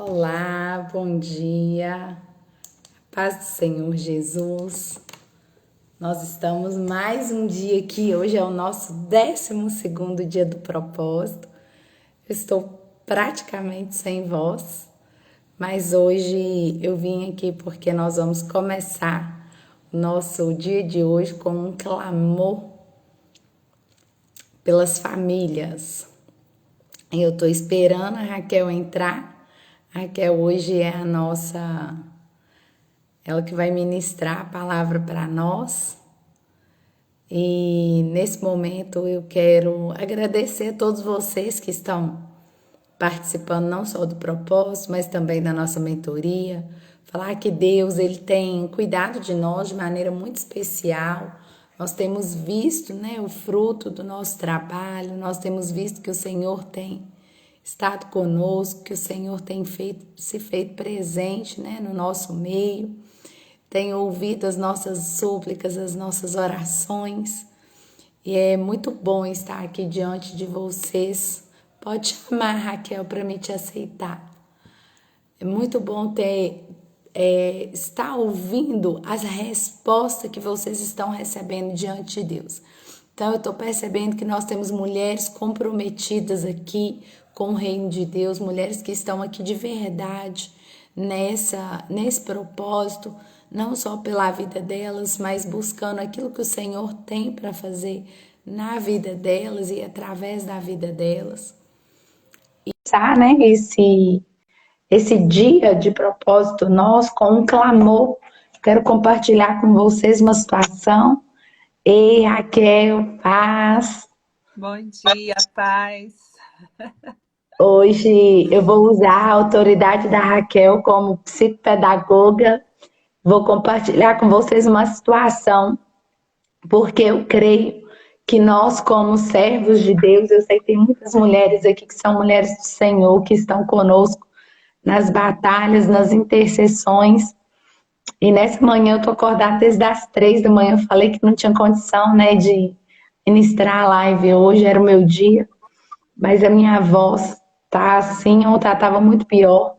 Olá, bom dia, paz do Senhor Jesus. Nós estamos mais um dia aqui. Hoje é o nosso 12º dia do propósito. Eu estou praticamente sem voz, mas hoje eu vim aqui porque nós vamos começar o nosso dia de hoje com um clamor pelas famílias. Eu estou esperando a Raquel entrar. A Raquel hoje é ela que vai ministrar a palavra para nós. E nesse momento eu quero agradecer a todos vocês que estão participando não só do propósito, mas também da nossa mentoria. Falar que Deus ele tem cuidado de nós de maneira muito especial. Nós temos visto, né, o fruto do nosso trabalho, nós temos visto que o Senhor tem estado conosco, que o Senhor tem se feito presente, né, no nosso meio, tem ouvido as nossas súplicas, as nossas orações, e é muito bom estar aqui diante de vocês. Pode chamar, Raquel, para me te aceitar. É muito bom estar ouvindo as respostas que vocês estão recebendo diante de Deus. Então, eu estou percebendo que nós temos mulheres comprometidas aqui com o reino de Deus, mulheres que estão aqui de verdade nesse propósito, não só pela vida delas, mas buscando aquilo que o Senhor tem para fazer na vida delas e através da vida delas. E né, esse dia de propósito nosso com um clamor. Quero compartilhar com vocês uma situação. Ei, Raquel, paz. Bom dia, paz. Hoje eu vou usar a autoridade da Raquel como psicopedagoga. Vou compartilhar com vocês uma situação, porque eu creio que nós, como servos de Deus, eu sei que tem muitas mulheres aqui que são mulheres do Senhor, que estão conosco nas batalhas, nas intercessões. E nessa manhã eu tô acordada desde as 3 da manhã. Eu falei que não tinha condição, né, de ministrar a live hoje, era o meu dia. Mas a minha voz tá assim, ontem ela tava muito pior.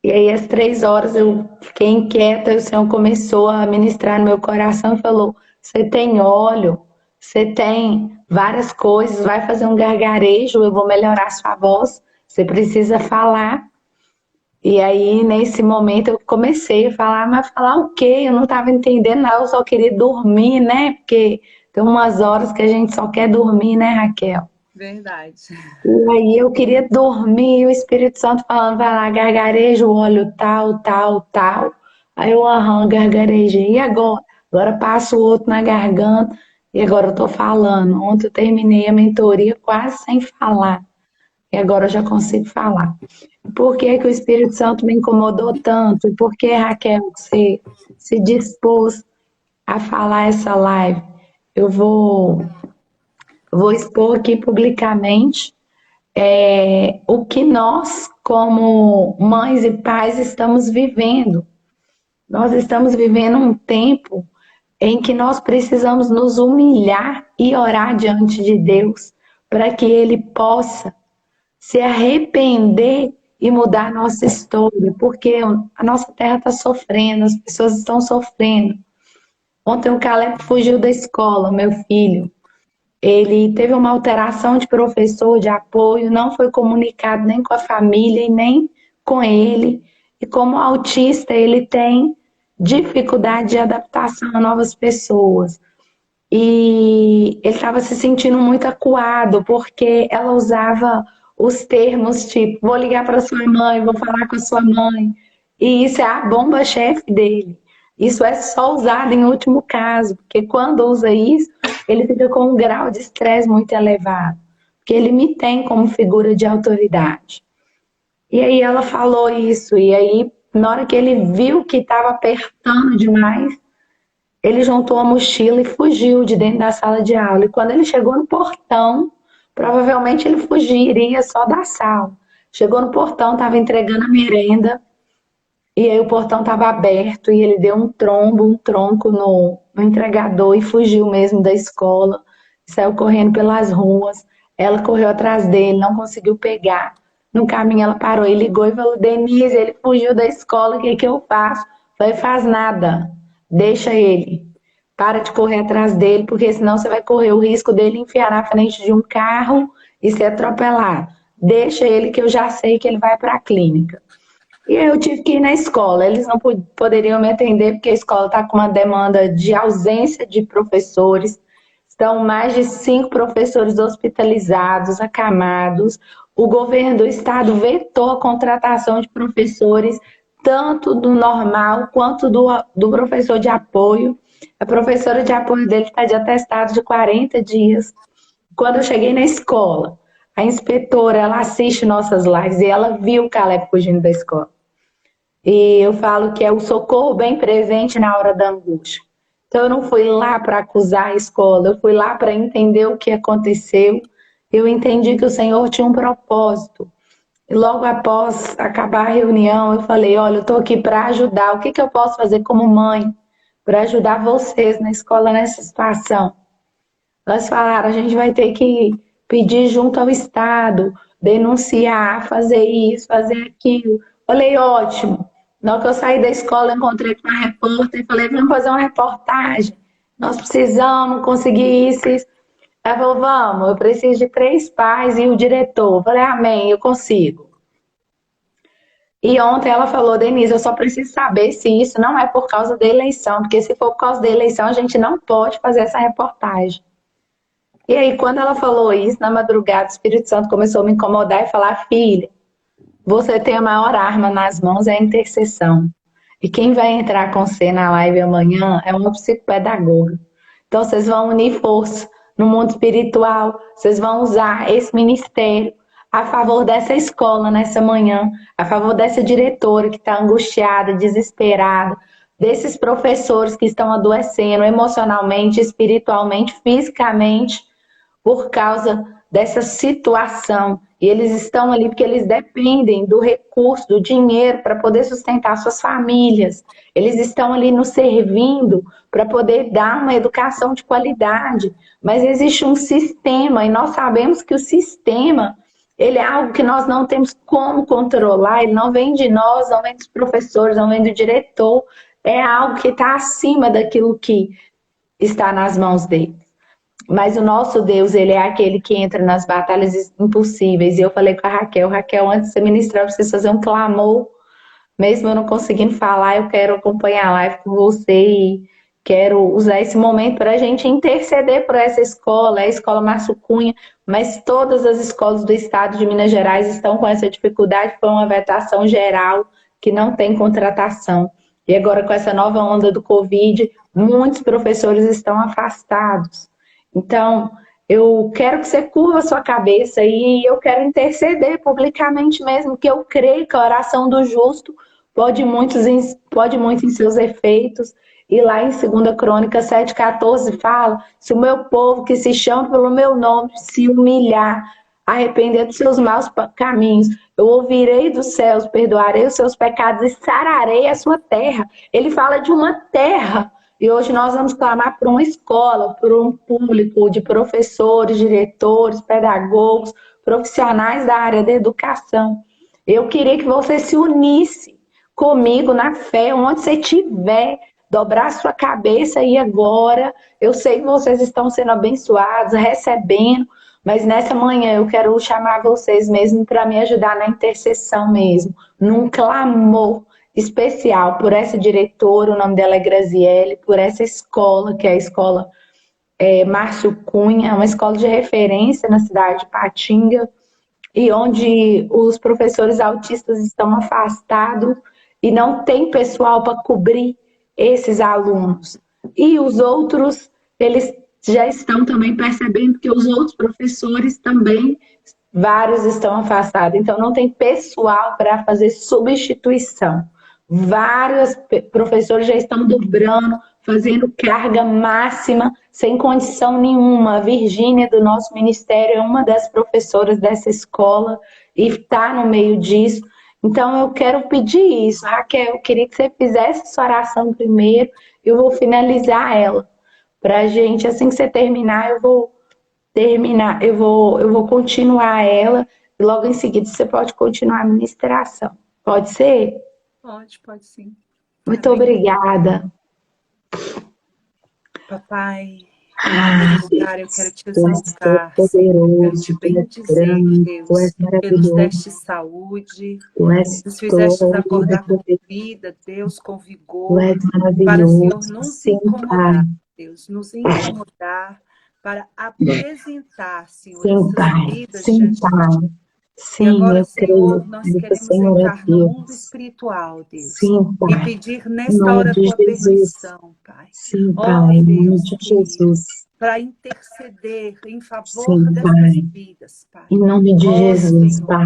E aí às 3 horas eu fiquei inquieta e o Senhor começou a ministrar no meu coração e falou: você tem óleo, você tem várias coisas, vai fazer um gargarejo, eu vou melhorar a sua voz, você precisa falar. E aí, nesse momento, eu comecei a falar, mas falar o quê? Eu não estava entendendo nada, eu só queria dormir, né? Porque tem umas horas que a gente só quer dormir, né, Raquel? Verdade. E aí eu queria dormir, e o Espírito Santo falando, vai lá, gargareja o óleo tal, tal, tal. Aí eu, gargarejei. E agora? Agora passo o outro na garganta, e agora eu tô falando. Ontem eu terminei a mentoria quase sem falar. E agora eu já consigo falar. Por que que o Espírito Santo me incomodou tanto? E por que, Raquel, você se dispôs a falar essa live? Eu vou expor aqui publicamente o que nós, como mães e pais, estamos vivendo. Nós estamos vivendo um tempo em que nós precisamos nos humilhar e orar diante de Deus para que Ele possa se arrepender e mudar a nossa história, porque a nossa terra está sofrendo, as pessoas estão sofrendo. Ontem o Caleb fugiu da escola, meu filho. Ele teve uma alteração de professor, de apoio, não foi comunicado nem com a família e nem com ele. E como autista, ele tem dificuldade de adaptação a novas pessoas. E ele estava se sentindo muito acuado, porque ela usava os termos tipo, vou ligar para sua mãe, vou falar com a sua mãe. E isso é a bomba-chefe dele. Isso é só usado em último caso, porque quando usa isso, ele fica com um grau de estresse muito elevado, porque ele me tem como figura de autoridade. E aí ela falou isso, e aí na hora que ele viu que estava apertando demais, ele juntou a mochila e fugiu de dentro da sala de aula. E quando ele chegou no portão, provavelmente ele fugiria só da sala. Chegou no portão, estava entregando a merenda, e aí o portão estava aberto e ele deu um tronco no entregador e fugiu mesmo da escola. Saiu correndo pelas ruas. Ela correu atrás dele, não conseguiu pegar, No caminho ela parou e ligou e falou: Denise, ele fugiu da escola, o que que eu faço? Falei: faz nada, deixa ele. Para de correr atrás dele, porque senão você vai correr o risco dele enfiar na frente de um carro e ser atropelado. Deixa ele que eu já sei que ele vai para a clínica. E eu tive que ir na escola. Eles não poderiam me atender porque a escola está com uma demanda de ausência de professores. Estão mais de 5 professores hospitalizados, acamados. O governo do estado vetou a contratação de professores, tanto do normal quanto do professor de apoio. A professora de apoio dele está de atestado de 40 dias. Quando eu cheguei na escola, a inspetora, ela assiste nossas lives e ela viu o Caleb fugindo da escola. E eu falo que é o socorro bem presente na hora da angústia. Então eu não fui lá para acusar a escola, eu fui lá para entender o que aconteceu. Eu entendi que o Senhor tinha um propósito. E logo após acabar a reunião, eu falei: olha, eu estou aqui para ajudar. O que, que eu posso fazer como mãe para ajudar vocês na escola nessa situação? Elas falaram: a gente vai ter que pedir junto ao Estado, denunciar, fazer isso, fazer aquilo. Falei: ótimo. Na hora que eu saí da escola, eu encontrei com uma repórter e falei: vamos fazer uma reportagem. Nós precisamos conseguir isso, isso. Ela falou: vamos, eu preciso de 3 pais e o diretor. Eu falei: amém, eu consigo. E ontem ela falou: Denise, eu só preciso saber se isso não é por causa da eleição, porque se for por causa da eleição, a gente não pode fazer essa reportagem. E aí, quando ela falou isso, na madrugada, o Espírito Santo começou a me incomodar e falar: filha, você tem a maior arma nas mãos, é a intercessão. E quem vai entrar com você na live amanhã é uma psicopedagoga. Então, vocês vão unir força no mundo espiritual, vocês vão usar esse ministério a favor dessa escola nessa manhã, a favor dessa diretora que está angustiada, desesperada, desses professores que estão adoecendo emocionalmente, espiritualmente, fisicamente, por causa dessa situação. E eles estão ali porque eles dependem do recurso, do dinheiro para poder sustentar suas famílias. Eles estão ali nos servindo para poder dar uma educação de qualidade. Mas existe um sistema e nós sabemos que o sistema, ele é algo que nós não temos como controlar, ele não vem de nós, não vem dos professores, não vem do diretor. É algo que está acima daquilo que está nas mãos dele. Mas o nosso Deus, ele é aquele que entra nas batalhas impossíveis. E eu falei com a Raquel: Raquel, antes de você ministrar, eu preciso fazer um clamor. Mesmo eu não conseguindo falar, eu quero acompanhar a live com você e quero usar esse momento para a gente interceder por essa escola, a escola Márcio Cunha, mas todas as escolas do estado de Minas Gerais estão com essa dificuldade. Foi uma vetação geral que não tem contratação. E agora, com essa nova onda do Covid, muitos professores estão afastados. Então, eu quero que você curva a sua cabeça e eu quero interceder publicamente mesmo, que eu creio que a oração do justo pode muito em seus efeitos. E lá em 2 Crônicas 7,14 fala: se o meu povo que se chama pelo meu nome se humilhar, arrepender dos seus maus caminhos, eu ouvirei dos céus, perdoarei os seus pecados e sararei a sua terra. Ele fala de uma terra. E hoje nós vamos clamar por uma escola, por um público de professores, diretores, pedagogos, profissionais da área da educação. Eu queria que você se unisse comigo na fé, onde você estiver, dobrar sua cabeça e agora. Eu sei que vocês estão sendo abençoados, recebendo, mas nessa manhã eu quero chamar vocês mesmo para me ajudar na intercessão mesmo, num clamor especial por essa diretora, o nome dela é Graziele, por essa escola, que é a escola Márcio Cunha, uma escola de referência na cidade de Patinga, e onde os professores autistas estão afastados e não tem pessoal para cobrir esses alunos. E os outros, eles já estão também percebendo que os outros professores também, vários estão afastados, então não tem pessoal para fazer substituição. Vários professores já estão dobrando, fazendo carga máxima, sem condição nenhuma. A Virgínia, do nosso ministério, é uma das professoras dessa escola e está no meio disso. Então, eu quero pedir isso. Raquel, eu queria que você fizesse essa oração primeiro, eu vou finalizar ela. Para a gente, assim que você terminar, eu vou continuar ela. e logo em seguida você pode continuar a ministração. Pode ser? Pode sim. Muito Amém. obrigada. Papai, Ah, nesse lugar eu quero te tu és exaltar, Senhor. Eu quero te todo-poderoso, tu és bendizer, grande, tu és Deus, porque nos maravilhoso, deste saúde, tu és nos fizestes todo acordar com poderoso, vida, Deus, com tu vigor, és para, Senhor, maravilhoso. nos Sim, Pai. incomodar, Deus, nos incomodar, para apresentar, Senhor, Sim, essas Pai. vidas Sim, diante de Ti. Pai. E Sim, agora, eu creio, Senhor, nós Pai, que o queremos Senhor é entrar no mundo Deus. espiritual, Deus, Sim, e Pai. pedir Em nesta nome hora a de tua Jesus. permissão, Pai. Sim, Ó Pai. Em nome Deus de querido, Jesus. para interceder em favor Sim, dessas Pai. vidas, Pai. Em nome de Ó Jesus, Senhor, Pai.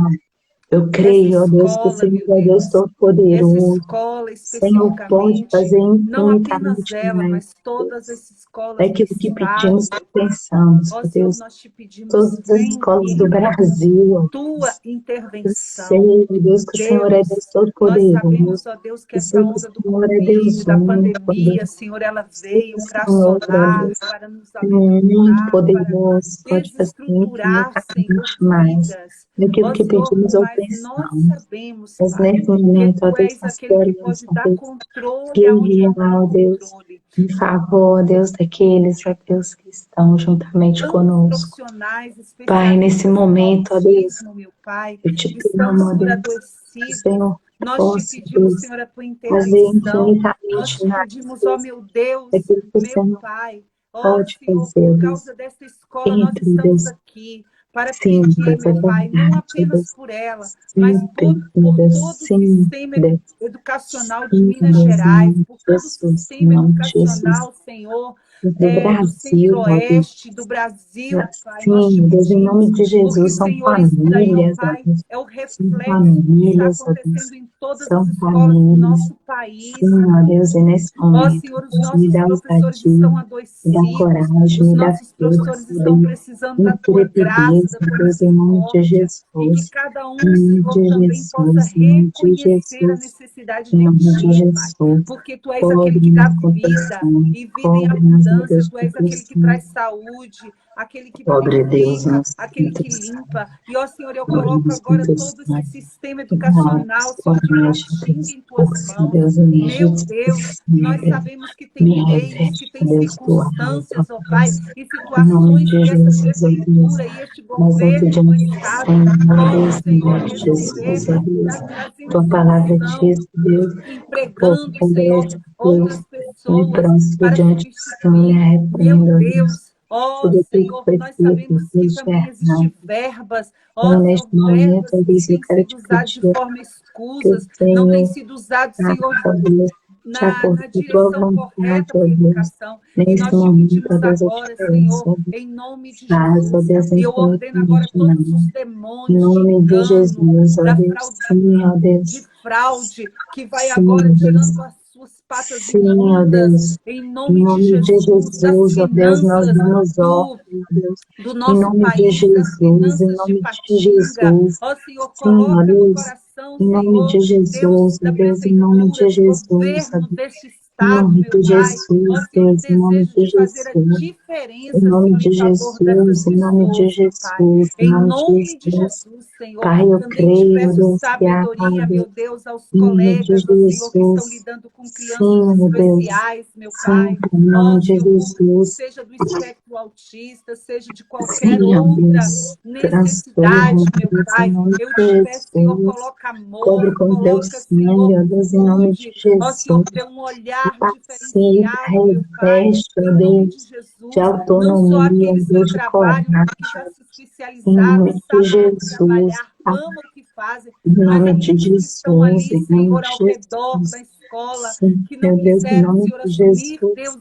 Eu essa creio, ó Deus, que o escola, Senhor meu é Deus Deus, essa Todo-Poderoso. escola O Senhor pode especificamente, fazer não apenas infinitamente ela, mais, mas ó todas Deus. as escolas do Daquilo que Estado, pedimos e meu Pai. pensamos, Ó ó Senhor, Deus. nós te pedimos, Todas as vem escolas e do entra com Brasil, ó tua Deus. Eu intervenção. sei, ó Deus, que o Senhor é Deus, Deus nós sabemos, Todo-Poderoso. ó Deus, que Eu essa sei que o onda do Senhor é Covid, Deus da muito pandemia, poderoso. Senhor, ela Eu sei que veio o para Senhor, ó assolar, Deus, para nos é muito amedrontar, para poderoso. Pode fazer desestruturar, Senhor, infinitamente mais vidas. daquilo Ó que Senhor, pedimos ou mas nós pensamos. sabemos, Mas Pai, nesse que momento, ó Tu Deus, és nós aquele que queremos, pode ó dar Deus, controle aonde não há guerrear, ó Deus, controle. em favor, ó Deus, daqueles, ó Deus, que estão juntamente Tantos conosco. profissionais Pai, nesse especialistas no momento, ó Deus, autismo, meu Pai, eu te estão, clamo, ó Senhor, Deus, que o adoecidos. Senhor Nós te possa, pedimos, Deus, Senhor, a tua fazer intervenção. Nós infinitamente te mais, pedimos, ó Deus, meu Deus, daquilo que o meu Senhor Pai, ó pode Senhor, fazer, por ó Deus. causa desta escola, nós Entre, estamos Deus, aqui para sim, pedir, Deus, é meu Pai, não verdade, apenas Deus, por ela, mas sempre, meu por Deus, todo o sim, sistema Deus, educacional de sim, Minas Deus, em Gerais, nome por de todo o Jesus, em sistema nome de Jesus, educacional, Senhor, do do Brasil, ó Deus. Centro-Oeste, do Brasil, Pai. Nós te Sim, Deus, em pedimos, nome de porque, Jesus, são Senhor, isso daí, ó famílias, ó Pai, Deus. é o São reflexo do que está famílias, ó Deus. acontecendo em todas as São escolas do famílias. nosso país. Sim, ó Deus, e nesse Ó, momento, Senhor, os Deus, me nossos dá professores ousadia, estão me dá adoecidos, coragem, os me dá nossos professores força, estão Deus, precisando da tua graça, intrepidez, da ó tua Deus, em nome de misericórdia, e que Jesus. cada Em um, nome Senhor, de também possa Jesus, em nome de reconhecer a Jesus, necessidade em de nome de Ti, Pai, Jesus. porque Tu és aquele que Cobre dá nas vida, contenções, e vida em cobre-nos, meu abundância, Deus, Tu és aquele que proteção. traz saúde, aquele que Cobre, Deus, purifica, nos aquele que centros, limpa. E, ó Senhor, eu coloco cobre-nos agora todo esse contenções. sistema Nós, educacional, Senhor, de cobre-nos, Tabatinga Deus, em Tuas força, mãos. Deus, me Meu ajude Deus, nós sempre. sabemos que tem Me leis, que reveste, tem Deus, tua alta, circunstâncias, ó Pai, Deus. e Em nome situações de que essa Jesus, ó Deus. prefeitura e este Nós não governo do pedimos Estado Senhor, ó pode, Deus, em Senhor, nome de Jesus, resolver, ó Deus. trazendo Tua palavra solução, diz, Deus, que o povo empregando, Senhor, pudesse, Deus, outras me pessoas próximo para diante do Senhor, me substituir. Meu arrependo, ó Deus. Deus, ó Tudo aquilo que Senhor, foi nós feito, sabemos que Deus, de também existem errado. verbas, ó Então, Senhor, neste momento, verbas ó que Deus, eu têm quero sido te usadas de pedir forma que o escusas, não têm Senhor sido usados, Senhor, faça, ó Deus, de acordo na com a tua direção vontade, correta ó para a Deus. educação. E Neste nós te momento, ó pedimos Deus, eu te agora, peço, Senhor, ó Deus, em nome de faz, ó Jesus, Deus, e eu ordeno agora infinitamente todos os mais. Em demônios de nome de engano, Jesus, ó da Deus, sim, ó de Deus. fraude, que vai Sim, agora ó Deus. tirando as suas patas Sim, ó imundas, Deus. em Em nome de nome de Jesus, das Jesus, ó Deus, nós finanças damos do ordem, ó Deus. do Em nosso nome de país, das Jesus, em finanças de nome de Patinga. Jesus. Ó Senhor, Sim, ó coloca no Deus. coração, Em nome Senhor, de Deus, Jesus, ó da Deus, em nome prefeitura, de do Jesus, ó governo Deus. deste Em estado, nome meu de Pai. Ó Jesus, Senhor, o Deus, em nome desejo de de fazer a Jesus. Em diferença, nome Senhor, em de favor dessas Jesus, em nome de pessoas, meu Pai. Jesus, em Em nome de nome de Jesus. Jesus, Senhor, Pai, eu também te creio, peço Deus, que há, sabedoria, meu Deus, Deus, aos em nome de colegas, ó Senhor, que estão Jesus. lidando com crianças Sim, meu Deus. especiais, meu Sim, Pai. em Ó nome de Senhor, Jesus. seja do espectro autista, seja de qualquer Sim, ó outra Deus. Transtorno, necessidade, meu Deus, em Pai. nome Eu te de peço, Senhor, Jesus. coloca Cobre amor, com teu coloca, sangue, Senhor, ó Deus, em nome de cuide. Ó, Senhor, Jesus. dê um olhar Capacita, diferenciado, meu Pai. reveste, Em ó nome de Deus, de Jesus, não só autonomia, aqueles que Deus, de trabalham, coragem. que já se Em especializaram, nome de sabem como Jesus. trabalhar, amam o que fazem, Em mas nome de aqueles que estão Jesus, ali, em nome Senhor, de ao redor da Jesus. escola, Sim, que não meu Deus, em quiseram, nome Senhor, de assumir, Jesus. Deus,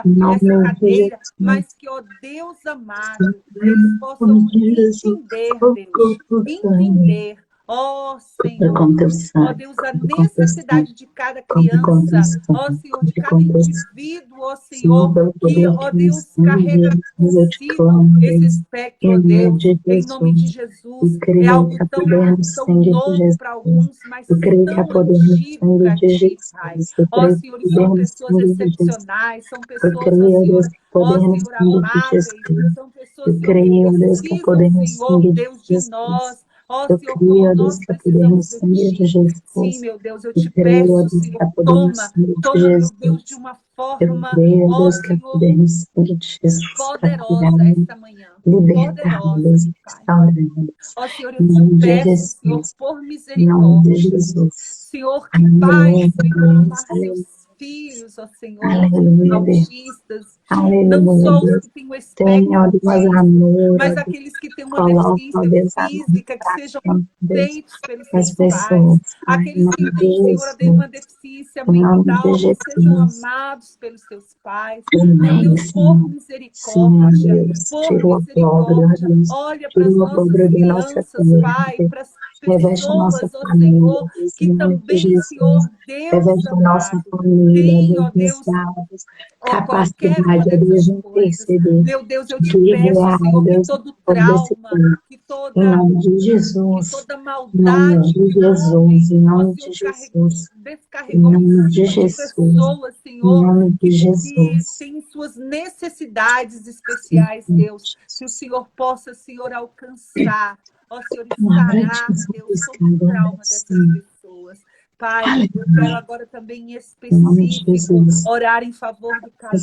Em essa nome de cadeira, Jesus. mas que, ó Deus Sim, amado, eles em nome possam de Jesus. entender, Tocou Deus, por sangue. entender, ó Cobre Senhor, com teu ó sangue. Deus, a Cobre com teu sangue. necessidade de cada Cobre com teu criança, ó sangue. Senhor, de Cobre cada com teu sangue. indivíduo, ó Senhor, Senhor, pelo que, poder ó que no Deus, sangue de carrega Jesus, eu te consigo clamo, esse Deus. espectro, Em ó nome Deus, de em nome de Jesus. Jesus. Eu É creio algo que a poder no tão sangue de novo para Jesus. alguns, mas Eu creio que a tão poder no antigo sangue para de ti, Pai. Jesus. Eu Ó creio que Senhor, e a são poder no pessoas sangue de Jesus. excepcionais, são Eu pessoas, ó creio, Deus, Senhor, que a poder no sangue de amáveis, Jesus. são pessoas, Eu Senhor, que creio, Deus, que a precisam, poder no Senhor, sangue de Deus, de Jesus. nós. Ó, Eu Senhor, como creio, ó Deus, nós que é poder no precisamos de sangue de Ti. Sim, Jesus. meu Deus, eu Eu te creio, ó peço, Deus, que Senhor, é poder no toma, sangue de toma, meu Deus, de Jesus. uma Eu forma, creio, ó ó Deus, que é Senhor, poder no sangue de Jesus para curar, poderosa esta manhã. libertar, ó Poderosa, Deus, meu e Pai. restaurar, ó Deus. Ó Senhor, eu Em te nome de peço, Senhor, Jesus. por Em nome de misericórdia. Jesus. Senhor, que pais Aleluia, venham Deus. amar seus Aleluia. filhos, ó Senhor, os Aleluia, Deus. autistas, não Aleluia, só os Deus. que têm o espectro Tenha, ó Deus, autista, amor, ó mas Deus. aqueles que têm uma Coloca, ó deficiência Deus, amor no física, que sejam coração, Deus, aceitos pelos das seus pessoas. pais, Pai, em aqueles que nome de têm, Senhor, uma Jesus. deficiência Em nome de mental, que sejam Jesus. amados pelos seus pais. Meu Amém, Deus, por Senhor. Sim, ó Deus. por Tira o opróbrio, ó misericórdia, Deus. olha para Tira as o nossas opróbrio da nossa crianças, terra, Pai, Deus. para as Reveste a nossa pessoas, ó família, Senhor, Deus, em que nome de também, Jesus. Senhor, Deus Reveste a nossa amado, família, tem, Deus, ó nos Deus, dá, Deus, ó, qualquer uma capacidade, ó Deus, dessas de coisas. interceder, Meu Deus, eu de te peço, guerrear, ó Senhor, que Deus, em todo favor desse trauma, povo. que Em toda nome de que Jesus. toda Em nome maldade de que o Jesus. homem, Em ó nome de Senhor, Jesus. Em descarregou em nome de cima de Jesus. pessoas, Em Senhor, nome de que Jesus. têm suas necessidades Em especiais, nome Deus, de que o Jesus. Senhor possa, Senhor, alcançar, ó Senhor, e Palavra de sarar, Deus, Jesus, todo o agora trauma dessas sim. pessoas. Pai, eu quero Aleluia. agora também em Em nome de específico Jesus. orar em favor do Caleb,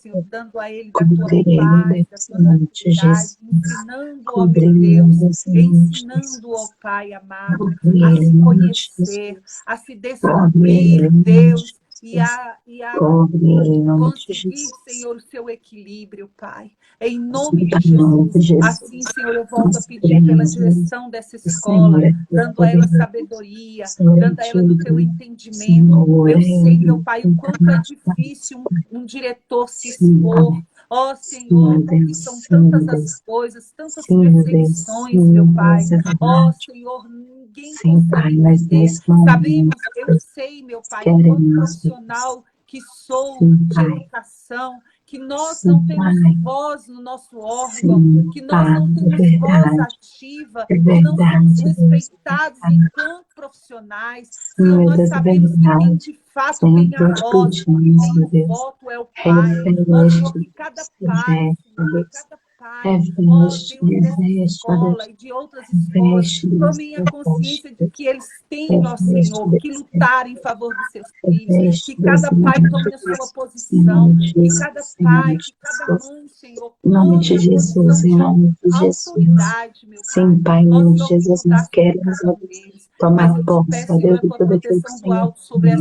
Senhor, Misericórdia. dando a ele da tua Cobrir ele, paz, da Deus, tua em nome de tranquilidade, Jesus. ensinando, ó meu Cobrir ele, Deus, Deus, em nome de ensinando, ó Jesus. Pai amado, Cobrir a ele, se em nome de conhecer, Jesus. a se Cobre ele, descobrir, em nome de Deus, Jesus. e a Cobre ele, em nome de conseguir, Jesus. Senhor, o seu equilíbrio, Pai. Em nome Sim, de Pai, em nome Jesus. de Assim, Jesus. Senhor, eu volto a Nós pedir pela cremos, Deus. direção dessa O Senhor escola, é todo dando a ela poderoso. O sabedoria, Senhor é dando a ela do teu digno. entendimento. Senhor Eu é sei, meu Pai, o quanto é internacional. difícil um diretor se Sim, expor. Pai. Ó, Sim, Senhor, meu porque Deus. são Sim, meu tantas as Deus. coisas, tantas Sim, meu Deus. Sim, perseguições, meu meu Pai. Deus, é Ó, verdade. Senhor, ninguém Sim, consegue Pai, mas entender. nesse momento, Sabemos, eu Deus, sei, meu Pai, enquanto queremos, Deus. profissional que sou Sim, de Pai. educação, que nós não Sim, temos Pai. voz no nosso órgão, Sim, que nós Pai. não É temos voz verdade. ativa, É que não somos verdade, Deus. É respeitados verdade. enquanto profissionais. Sim, Senhor, meu nós Deus, é sabemos que quem verdade. de fato tem a Sempre te voz, quem pedimos, tem meu o Deus. voto é o Pai. Ó Senhor, Reveste, que cada Deus. pai, Reveste, Senhor, que Deus. cada pai, ó Reveste, Deus, dessa reveste, ó escola Deus. e de outras escolas, Reveste, Deus. tomem a Reveste, consciência de Deus. que eles têm, ó Reveste, Senhor, que Deus. lutar em favor dos seus filhos, Reveste, que Deus, cada em pai nome de tome a sua Jesus. Em posição, nome de que cada Jesus. Em nome pai, de que cada Jesus. mãe, Senhor, Em nome de tome a Jesus. posição Em de nome de Jesus. autoridade, meu Pai. Sim, Pai, em Ó nome de Senhor, que Jesus, nós mudasse no queremos, ó caminho Deus, deles. Mas tomar eu te posse, peço, ó Senhor, Deus, a de tua tudo aquilo que o proteção do Senhor alto sobre tem.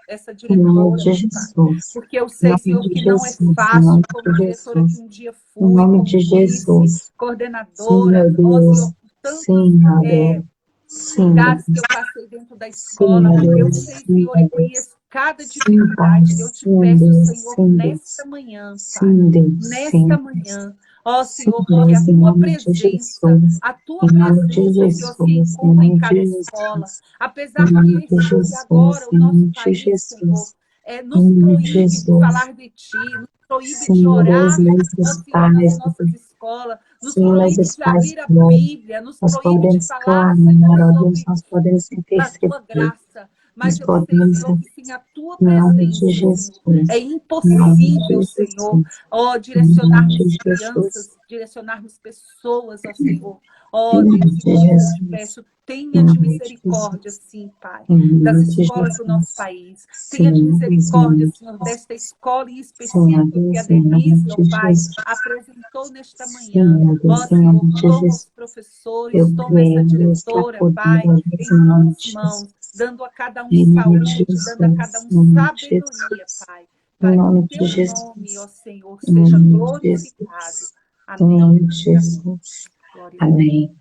essa Em nome diretora, de meu Pai. Jesus. Porque eu Em sei, nome Senhor, de que não é Jesus. Em fácil, nome como de diretora que Jesus. um dia Em fui, nome como de vice, Jesus. Sim, coordenadora, meu ó Senhor, Deus. por tantos Sim, meu Deus. Sim, meu lugares que Deus. eu passei dentro da Sim, escola. meu Eu Deus. sei, Sim, Senhor, e meu Deus. conheço cada Sim, Pai. dificuldade. Eu te Sim, peço, Deus. Senhor, Sim, nesta Deus. manhã, Pai, Sim, Deus. nesta Sim, Deus. manhã, ó Sim, Senhor, que Deus. Em nome de Jesus. a tua Em nome de presença, Senhor, se Jesus. Em encontra em nome cada de escola. Jesus. Em Apesar nome de que agora Jesus. o Em nosso nome de país, Senhor, Jesus. Em nos nome de proíbe de Jesus. falar de Ti, nos proíbe de Sim, meu Deus, orar, mas ó os Senhor, nas pais, nossas escolas, nos sim, mas proíbe os de pais abrir a podem, Bíblia, nos nós proíbe de podemos falar, Senhor, clamar, ó Deus, sobre nós podemos a tua interceder, graça. nós Mas eu sei, podemos, Senhor, que sem a tua em nome de presença, Senhor, é Jesus, em nome impossível, de Senhor, Jesus, ó, em nome direcionarmos de Jesus, crianças, direcionarmos pessoas, ó Senhor. Ó em nome Deus, e de por isso eu te Jesus, peço, em tenha de nome de misericórdia, Jesus, sim, Pai, em das nome de escolas do nosso Jesus, país. Tenha de sim, Deus, em misericórdia, nome de Senhor, desta Jesus, escola em sim, ó específico que a Deus, em nome Denise, ó de Pai, Jesus, apresentou nesta manhã. sim, ó Ó Deus, em Senhor, nome de toma os Jesus. Eu professores, toma essa creio, Deus, que há diretora, poder, Pai, ó Deus, em em nome tuas de mãos, Jesus. dando a cada um Em nome de saúde, dando a cada Jesus, um em nome de sabedoria, Jesus, Pai, em para que o nome de teu nome, ó Jesus, Senhor, em seja nome de glorificado. Jesus, em Amém. nome de Jesus. Glória a Deus. Amém.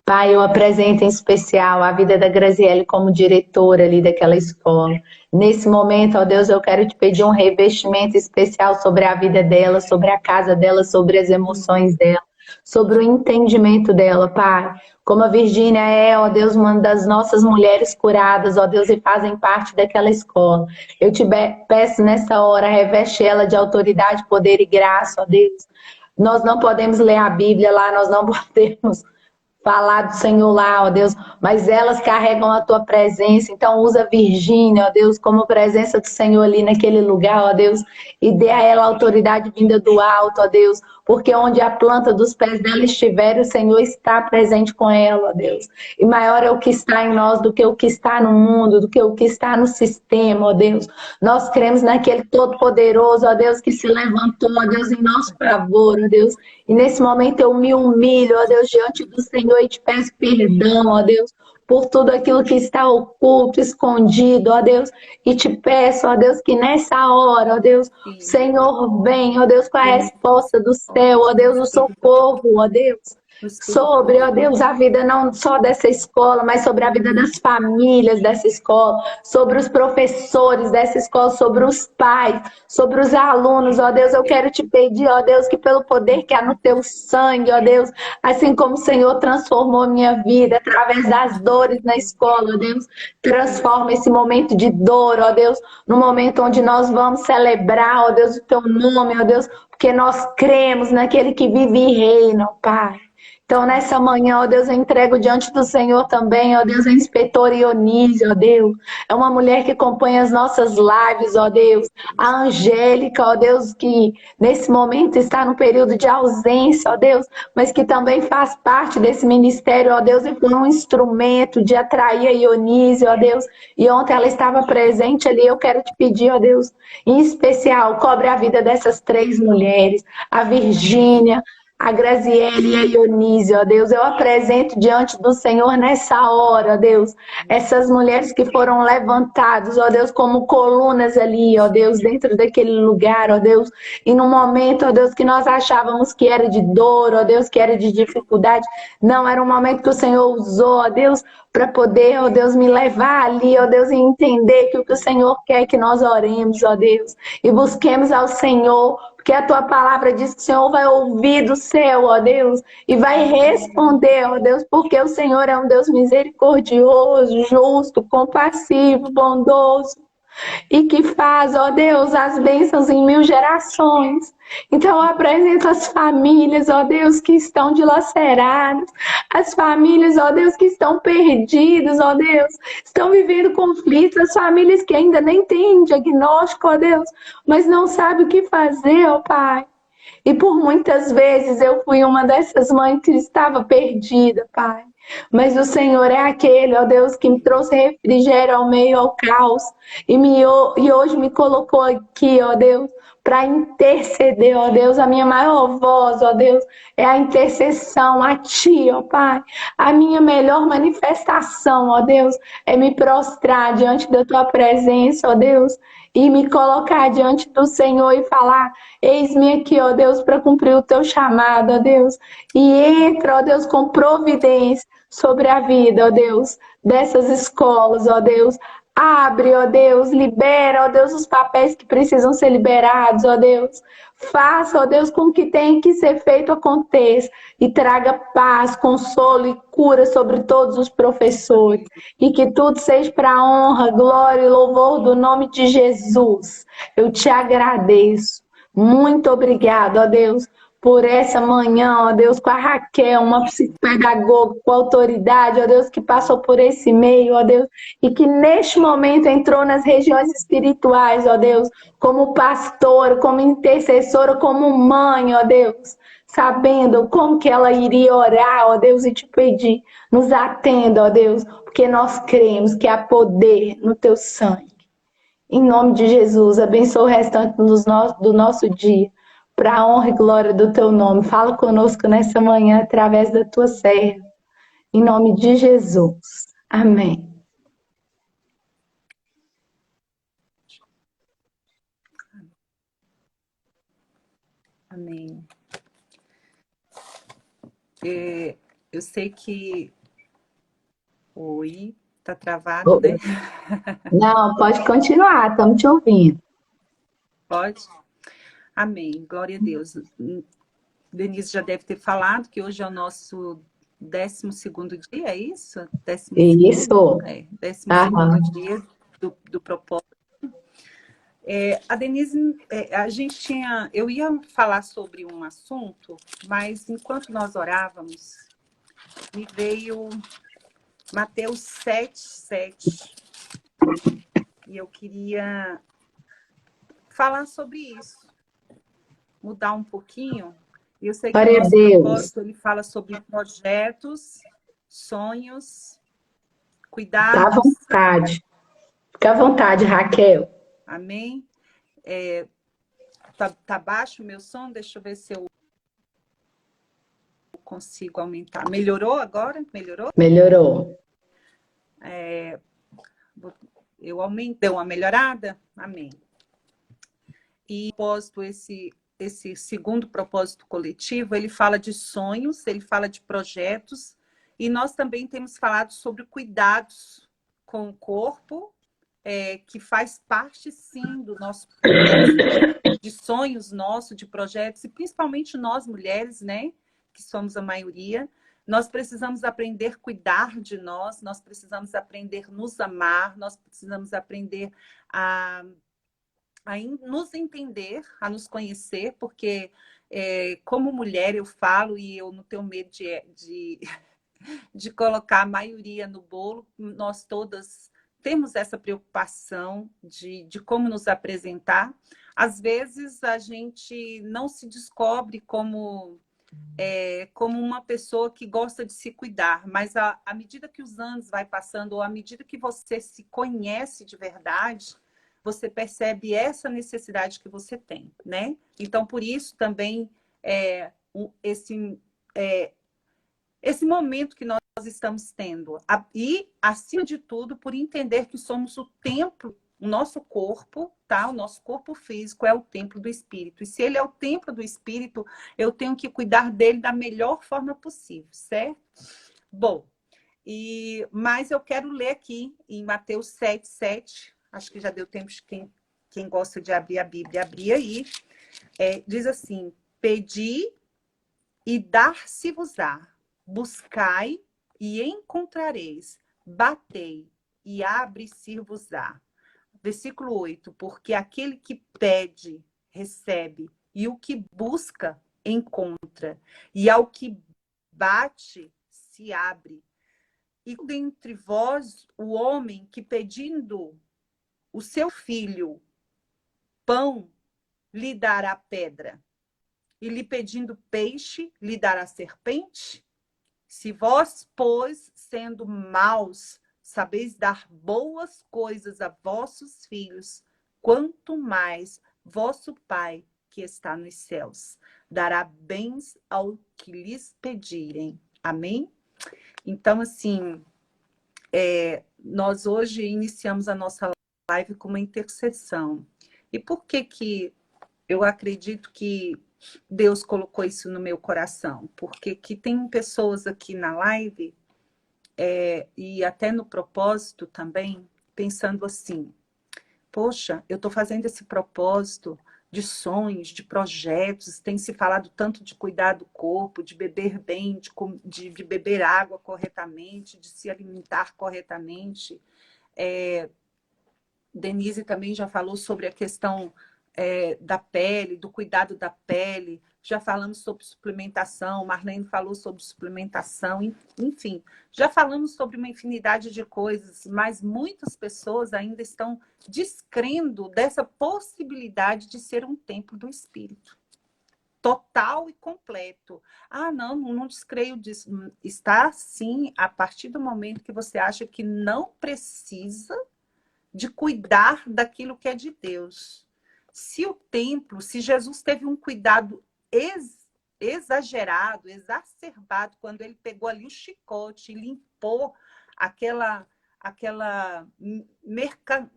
Pai, eu apresento em especial a vida da Graziele como diretora ali daquela escola. Nesse momento, ó Deus, eu quero te pedir um revestimento especial sobre a vida dela, sobre a casa dela, sobre as emoções dela, sobre o entendimento dela, Pai. Como a Virgínia é, ó Deus, uma das nossas mulheres curadas, ó Deus, e fazem parte daquela escola. Eu te peço nessa hora, reveste ela de autoridade, poder e graça, ó Deus. Nós não podemos ler a Bíblia lá, nós não podemos falar do Senhor lá, ó Deus, mas elas carregam a tua presença, então usa a Virgínia, ó Deus, como presença do Senhor ali naquele lugar, ó Deus, e dê a ela autoridade vinda do alto, ó Deus, porque onde a planta dos pés dela estiver, o Senhor está presente com ela, ó Deus. E maior é o que está em nós do que o que está no mundo, do que o que está no sistema, ó Deus. Nós cremos naquele Todo-Poderoso, ó Deus, que se levantou, ó Deus, em nosso favor, ó Deus. E nesse momento eu me humilho, ó Deus, diante do Senhor e te peço perdão, ó Deus, por tudo aquilo que está oculto, escondido, ó Deus. E te peço, ó Deus, que nessa hora, ó Deus, o Sim. Senhor vem, ó Deus, com a Vem, resposta do céu, ó Deus, o Espírito, socorro, ó Deus. o Espírito. Sobre, ó Deus, a vida não só dessa escola, mas sobre a vida das famílias dessa escola, sobre os professores dessa escola, sobre os pais, sobre os alunos, ó Deus, eu quero te pedir, ó Deus, que pelo poder que há no teu sangue, ó Deus, assim como o Senhor transformou minha vida através das dores na escola, ó Deus, transforma esse momento de dor, ó Deus, no momento onde nós vamos celebrar, ó Deus, o teu nome, ó Deus, porque nós cremos naquele que vive e reina, ó Pai. Então, nessa manhã, ó Deus, eu entrego diante do Senhor também, ó Deus, a inspetora Ionise, ó Deus. É uma mulher que acompanha as nossas lives, ó Deus. A Angélica, ó Deus, que nesse momento está no período de ausência, ó Deus, mas que também faz parte desse ministério, ó Deus, e foi um instrumento de atrair a Ionise, ó Deus. E ontem ela estava presente ali, eu quero te pedir, ó Deus, em especial, cobre a vida dessas três mulheres, a Virgínia, a Graziele e a Ionise, ó Deus, eu apresento diante do Senhor nessa hora, ó Deus, essas mulheres que foram levantadas, ó Deus, como colunas ali, ó Deus, dentro daquele lugar, ó Deus, e no momento, ó Deus, que nós achávamos que era de dor, ó Deus, que era de dificuldade, não, era um momento que o Senhor usou, ó Deus, para poder, ó Deus, me levar ali, ó Deus, e entender que o que o Senhor quer que nós oremos, ó Deus, e busquemos ao Senhor, porque a tua palavra diz que o Senhor vai ouvir do céu, ó Deus, e vai responder, ó Deus, porque o Senhor é um Deus misericordioso, justo, compassivo, bondoso, e que faz, ó Deus, as bênçãos em 1000 gerações. Então eu apresento as famílias, ó Deus, que estão dilaceradas, as famílias, ó Deus, que estão perdidas, ó Deus, estão vivendo conflitos, as famílias que ainda nem têm diagnóstico, ó Deus, mas não sabem o que fazer, ó Pai. E por muitas vezes eu fui uma dessas mães que estava perdida, Pai. Mas o Senhor é aquele, ó Deus, que me trouxe refrigério ao meio ao caos e hoje me colocou aqui, ó Deus, para interceder, ó Deus, a minha maior voz, ó Deus, é a intercessão a Ti, ó Pai. A minha melhor manifestação, ó Deus, é me prostrar diante da Tua presença, ó Deus, e me colocar diante do Senhor e falar: eis-me aqui, ó Deus, para cumprir o Teu chamado, ó Deus. E entra, ó Deus, com providência sobre a vida, ó Deus, dessas escolas, ó Deus. Abre, ó Deus, libera, ó Deus, os papéis que precisam ser liberados, ó Deus. Faça, ó Deus, com que tem que ser feito aconteça e traga paz, consolo e cura sobre todos os professores. E que tudo seja para a honra, glória e louvor do nome de Jesus. Eu te agradeço. Muito obrigado, ó Deus, por essa manhã, ó Deus, com a Raquel, uma psicopedagoga com autoridade, ó Deus, que passou por esse meio, ó Deus, e que neste momento entrou nas regiões espirituais, ó Deus, como pastora, como intercessora, como mãe, ó Deus, sabendo como que ela iria orar, ó Deus, e te pedir, nos atenda, ó Deus, porque nós cremos que há poder no teu sangue. Em nome de Jesus, abençoa o restante do nosso dia, para a honra e glória do teu nome. Fala conosco nessa manhã através da tua serva. Em nome de Jesus. Amém. Amém. Eu sei que... Oi, tá travado, né? Não, pode continuar, estamos te ouvindo. Pode? Amém, glória a Deus. Denise já deve ter falado que hoje é o nosso 12º dia, é isso? 12º? Isso. É, 12º dia do propósito. A Denise, a gente eu ia falar sobre um assunto, mas enquanto nós orávamos, me veio Mateus 7:7. E eu queria falar sobre isso, mudar um pouquinho. Eu sei que o Glória a nosso Deus. propósito, ele fala sobre projetos, sonhos, Dá cuidados. vontade. Fica à vontade, Raquel. Amém? Tá baixo o meu som? Deixa eu ver se eu consigo aumentar. Melhorou agora? Melhorou? Melhorou. Eu aumentei, deu uma melhorada? Amém. E propósito, esse segundo propósito coletivo, ele fala de sonhos, ele fala de projetos, e nós também temos falado sobre cuidados com o corpo, que faz parte, sim, do nosso propósito, de sonhos nossos, de projetos, e principalmente nós mulheres, né, que somos a maioria, nós precisamos aprender a cuidar de nós precisamos aprender a nos amar, nós precisamos aprender a nos entender, a nos conhecer, porque como mulher eu falo e eu não tenho medo de colocar a maioria no bolo, nós todas temos essa preocupação de como nos apresentar. Às vezes a gente não se descobre como uma pessoa que gosta de se cuidar, mas à medida que os anos vai passando, ou à medida que você se conhece de verdade, você percebe essa necessidade que você tem, né? Então, por isso também esse momento que nós estamos tendo. E, acima de tudo, por entender que somos o templo, o nosso corpo, tá? O nosso corpo físico é o templo do Espírito. E se ele é o templo do Espírito, eu tenho que cuidar dele da melhor forma possível, certo? Bom, mas eu quero ler aqui em Mateus 7:7. Acho que já deu tempo de quem gosta de abrir a Bíblia, abrir aí. Diz assim: pedi e dar-se-vos-á. Buscai e encontrareis. Batei e abre-se-vos-á. Versículo 8. Porque aquele que pede, recebe. E o que busca, encontra. E ao que bate, se abre. E dentre vós, o homem que pedindo o seu filho pão, lhe dará pedra. E lhe pedindo peixe, lhe dará serpente? Se vós, pois, sendo maus, sabeis dar boas coisas a vossos filhos, quanto mais vosso Pai, que está nos céus, dará bens ao que lhes pedirem. Amém? Então, assim, nós hoje iniciamos a nossa live com uma intercessão. E por que eu acredito que Deus colocou isso no meu coração? Porque que tem pessoas aqui na live e até no propósito também, pensando assim, poxa, eu estou fazendo esse propósito de sonhos, de projetos, tem se falado tanto de cuidar do corpo, de beber bem, de beber água corretamente, de se alimentar corretamente. Denise também já falou sobre a questão da pele, do cuidado da pele. Já falamos sobre suplementação, Marlene falou sobre suplementação, enfim. Já falamos sobre uma infinidade de coisas, mas muitas pessoas ainda estão descrendo dessa possibilidade de ser um templo do Espírito. Total e completo. Ah, não descreio disso. Está, sim, a partir do momento que você acha que não precisa de cuidar daquilo que é de Deus. Se o templo, se Jesus teve um cuidado exagerado, exacerbado, quando ele pegou ali o chicote e limpou aquela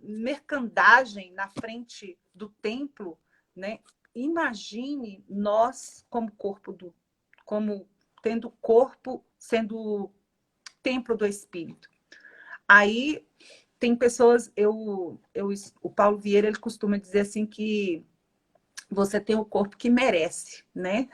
mercandagem na frente do templo, né? Imagine nós como como tendo corpo, sendo templo do Espírito. Aí tem pessoas, o Paulo Vieira, ele costuma dizer assim que você tem o corpo que merece, né?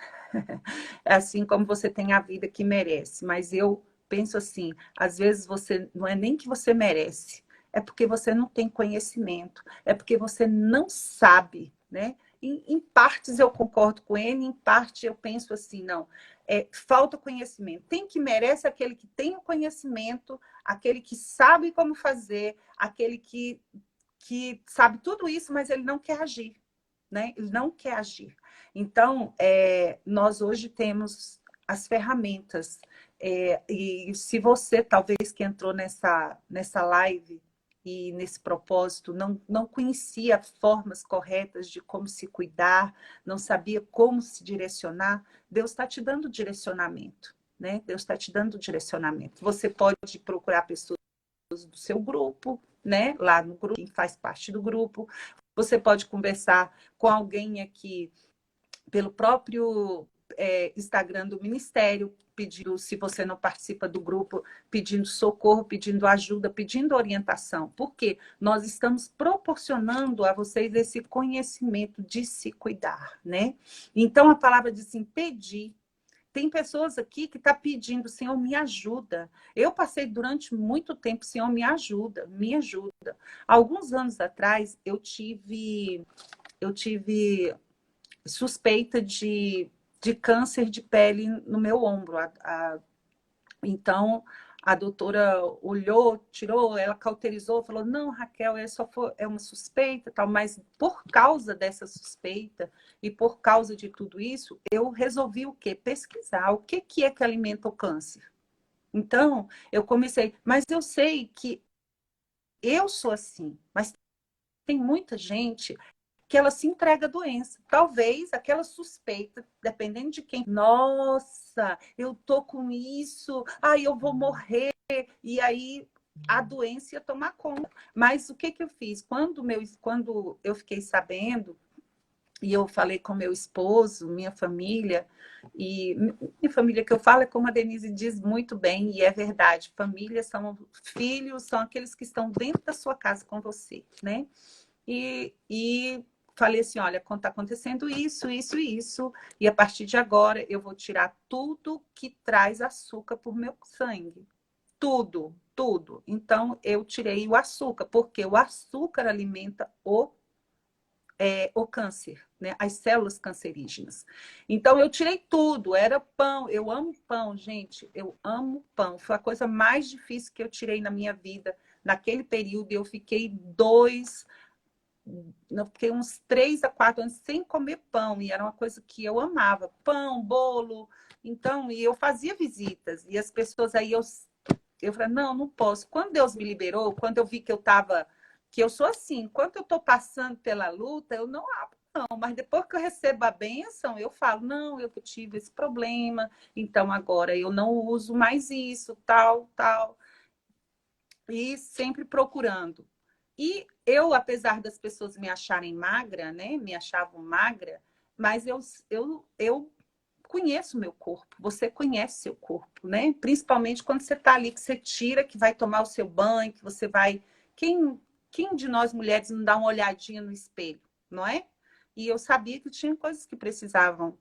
Assim como você tem a vida que merece. Mas eu penso assim, às vezes você não é nem que você merece, é porque você não tem conhecimento, é porque você não sabe, né? em partes eu concordo com ele, em parte eu penso assim, não, falta conhecimento. Tem que merece aquele que tem o conhecimento, aquele que sabe como fazer, aquele que sabe tudo isso, mas ele não quer agir, né? Ele não quer agir. Então, nós hoje temos as ferramentas. E se você, talvez, que entrou nessa live e nesse propósito, não conhecia formas corretas de como se cuidar, não sabia como se direcionar, Deus está te dando direcionamento, né? Deus está te dando direcionamento. Você pode procurar pessoas do seu grupo, né? Lá no grupo, quem faz parte do grupo. Você pode conversar com alguém aqui pelo próprio Instagram do Ministério, pedindo, se você não participa do grupo, pedindo socorro, pedindo ajuda, pedindo orientação. Porque nós estamos proporcionando a vocês esse conhecimento de se cuidar, né? Então, a palavra diz assim, pedir. Tem pessoas aqui que estão pedindo, Senhor, me ajuda. Eu passei durante muito tempo, Senhor, me ajuda, me ajuda. Alguns anos atrás, eu tive suspeita de câncer de pele no meu ombro. Então, a doutora olhou, tirou, ela cauterizou, falou, não, Raquel, é uma suspeita, tal, mas por causa dessa suspeita e por causa de tudo isso, eu resolvi o quê? Pesquisar o que é que alimenta o câncer. Então, eu comecei, mas eu sei que eu sou assim, mas tem muita gente que ela se entrega à doença. Talvez aquela suspeita, dependendo de quem. Nossa, eu tô com isso, ai, eu vou morrer. E aí a doença ia tomar conta. Mas o que eu fiz? Quando eu fiquei sabendo, e eu falei com meu esposo, minha família, e minha família que eu falo é como a Denise diz muito bem, e é verdade, família são filhos, são aqueles que estão dentro da sua casa com você, né? E falei assim, olha, está acontecendo isso, isso e isso, e a partir de agora eu vou tirar tudo que traz açúcar por meu sangue. Tudo, tudo. Então, eu tirei o açúcar, porque o açúcar alimenta o câncer, né? As células cancerígenas. Então, eu tirei tudo, era pão. Eu amo pão, gente, eu amo pão. Foi a coisa mais difícil que eu tirei na minha vida. Naquele período, eu fiquei uns 3 a 4 anos sem comer pão, e era uma coisa que eu amava, pão, bolo, então, e eu fazia visitas, e as pessoas aí, eu falei, não posso. Quando Deus me liberou, quando eu vi que eu sou assim, quando eu estou passando pela luta, eu não abro, não, mas depois que eu recebo a bênção, eu falo, não, eu tive esse problema, então agora eu não uso mais isso, tal, tal, e sempre procurando. E eu, apesar das pessoas me acharem magra, né? Me achavam magra, mas eu conheço o meu corpo. Você conhece seu corpo, né? Principalmente quando você está ali, que você tira, que vai tomar o seu banho, que você vai... Quem de nós mulheres não dá uma olhadinha no espelho, não é? E eu sabia que tinha coisas que precisavam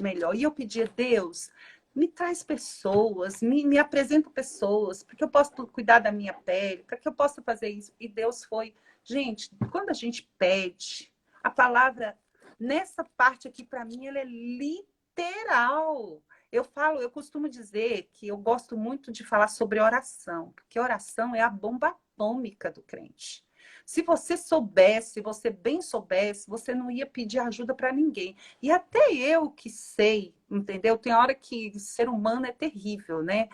melhor. E eu pedia, Deus, me traz pessoas, me apresenta pessoas, para que eu possa cuidar da minha pele, para que eu possa fazer isso. E Deus foi... Gente, quando a gente pede, a palavra, nessa parte aqui, para mim, ela é literal. Eu costumo dizer que eu gosto muito de falar sobre oração, porque oração é a bomba atômica do crente. Se você soubesse, se você bem soubesse, você não ia pedir ajuda para ninguém. E até eu que sei, entendeu? Tem hora que ser humano é terrível, né?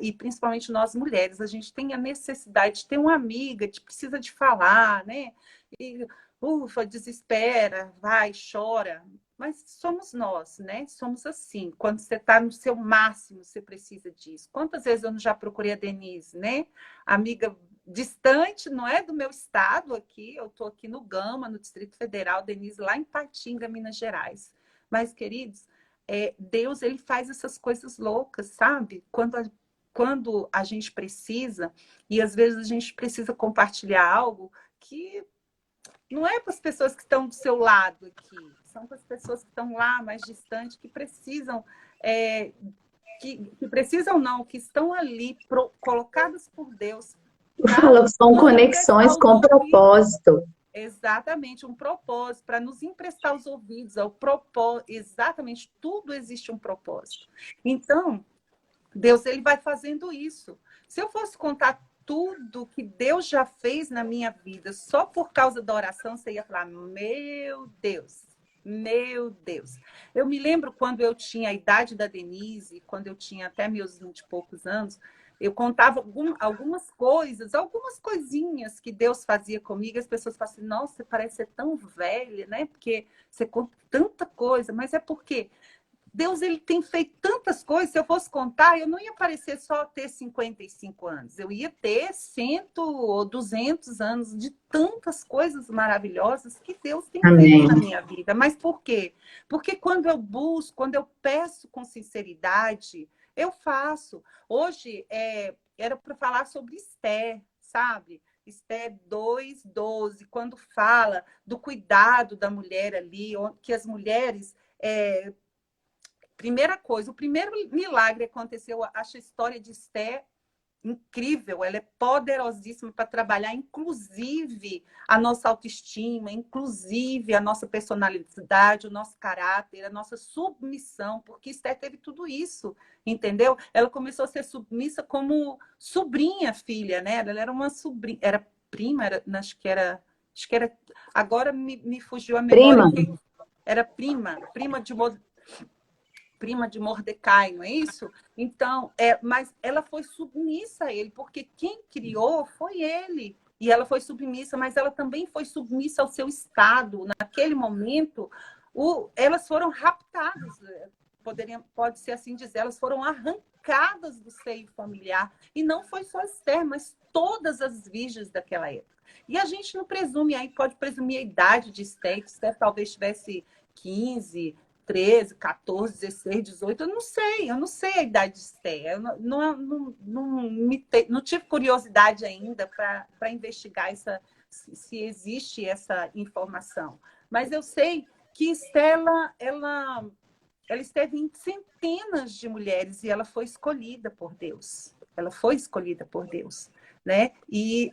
E principalmente nós mulheres, a gente tem a necessidade de ter uma amiga, de precisa de falar, né? E ufa, desespera, vai, chora. Mas somos nós, né? Somos assim. Quando você está no seu máximo, você precisa disso. Quantas vezes eu não já procurei a Denise, né? Amiga distante, não é do meu estado aqui, eu estou aqui no Gama, no Distrito Federal, Denise, lá em Patinga, Minas Gerais. Mas, queridos, Deus, ele faz essas coisas loucas, sabe? Quando a gente precisa, e às vezes a gente precisa compartilhar algo que não é para as pessoas que estão do seu lado aqui, são para as pessoas que estão lá mais distante, que precisam, que precisam não, que estão ali colocadas por Deus. Fala, são Manifestar conexões o com nome, propósito. Exatamente, um propósito, para nos emprestar os ouvidos, ao propósito, exatamente, tudo existe um propósito. Então, Deus, ele vai fazendo isso. Se eu fosse contar tudo que Deus já fez na minha vida só por causa da oração, você ia falar, meu Deus, meu Deus. Eu me lembro quando eu tinha a idade da Denise, quando eu tinha até meus 20 e poucos anos, eu contava algumas coisas, algumas coisinhas que Deus fazia comigo. As pessoas falam assim, nossa, você parece ser tão velha, né? Porque você conta tanta coisa. Mas é porque Deus, ele tem feito tantas coisas. Se eu fosse contar, eu não ia parecer só ter 55 anos. Eu ia ter 100 ou 200 anos de tantas coisas maravilhosas que Deus tem feito na Amém. minha vida. Mas por quê? Porque quando eu busco, quando eu peço com sinceridade, eu faço. Hoje, era para falar sobre Esther, sabe? Esther 2:12, quando fala do cuidado da mulher ali, que as mulheres... Primeira coisa, o primeiro milagre aconteceu, acho a história de Esther incrível, ela é poderosíssima para trabalhar, inclusive, a nossa autoestima, inclusive a nossa personalidade, o nosso caráter, a nossa submissão, porque Esther teve tudo isso, entendeu? Ela começou a ser submissa como sobrinha, filha, né? Ela era uma sobrinha, era prima, acho que era, agora me fugiu a memória, Prima, era prima de Mordecai, não é isso? Então, mas ela foi submissa a ele, porque quem criou foi ele. E ela foi submissa, mas ela também foi submissa ao seu estado. Naquele momento, elas foram raptadas, pode ser assim dizer, elas foram arrancadas do seio familiar. E não foi só Esther, mas todas as virgens daquela época. E a gente não presume, aí pode presumir a idade de Esther, que Esther talvez tivesse 15, 13, 14, 16, 18, eu não sei a idade de Esther. Eu não tive curiosidade ainda para investigar se existe essa informação. Mas eu sei que Esther, ela esteve em centenas de mulheres e ela foi escolhida por Deus. Ela foi escolhida por Deus, né? E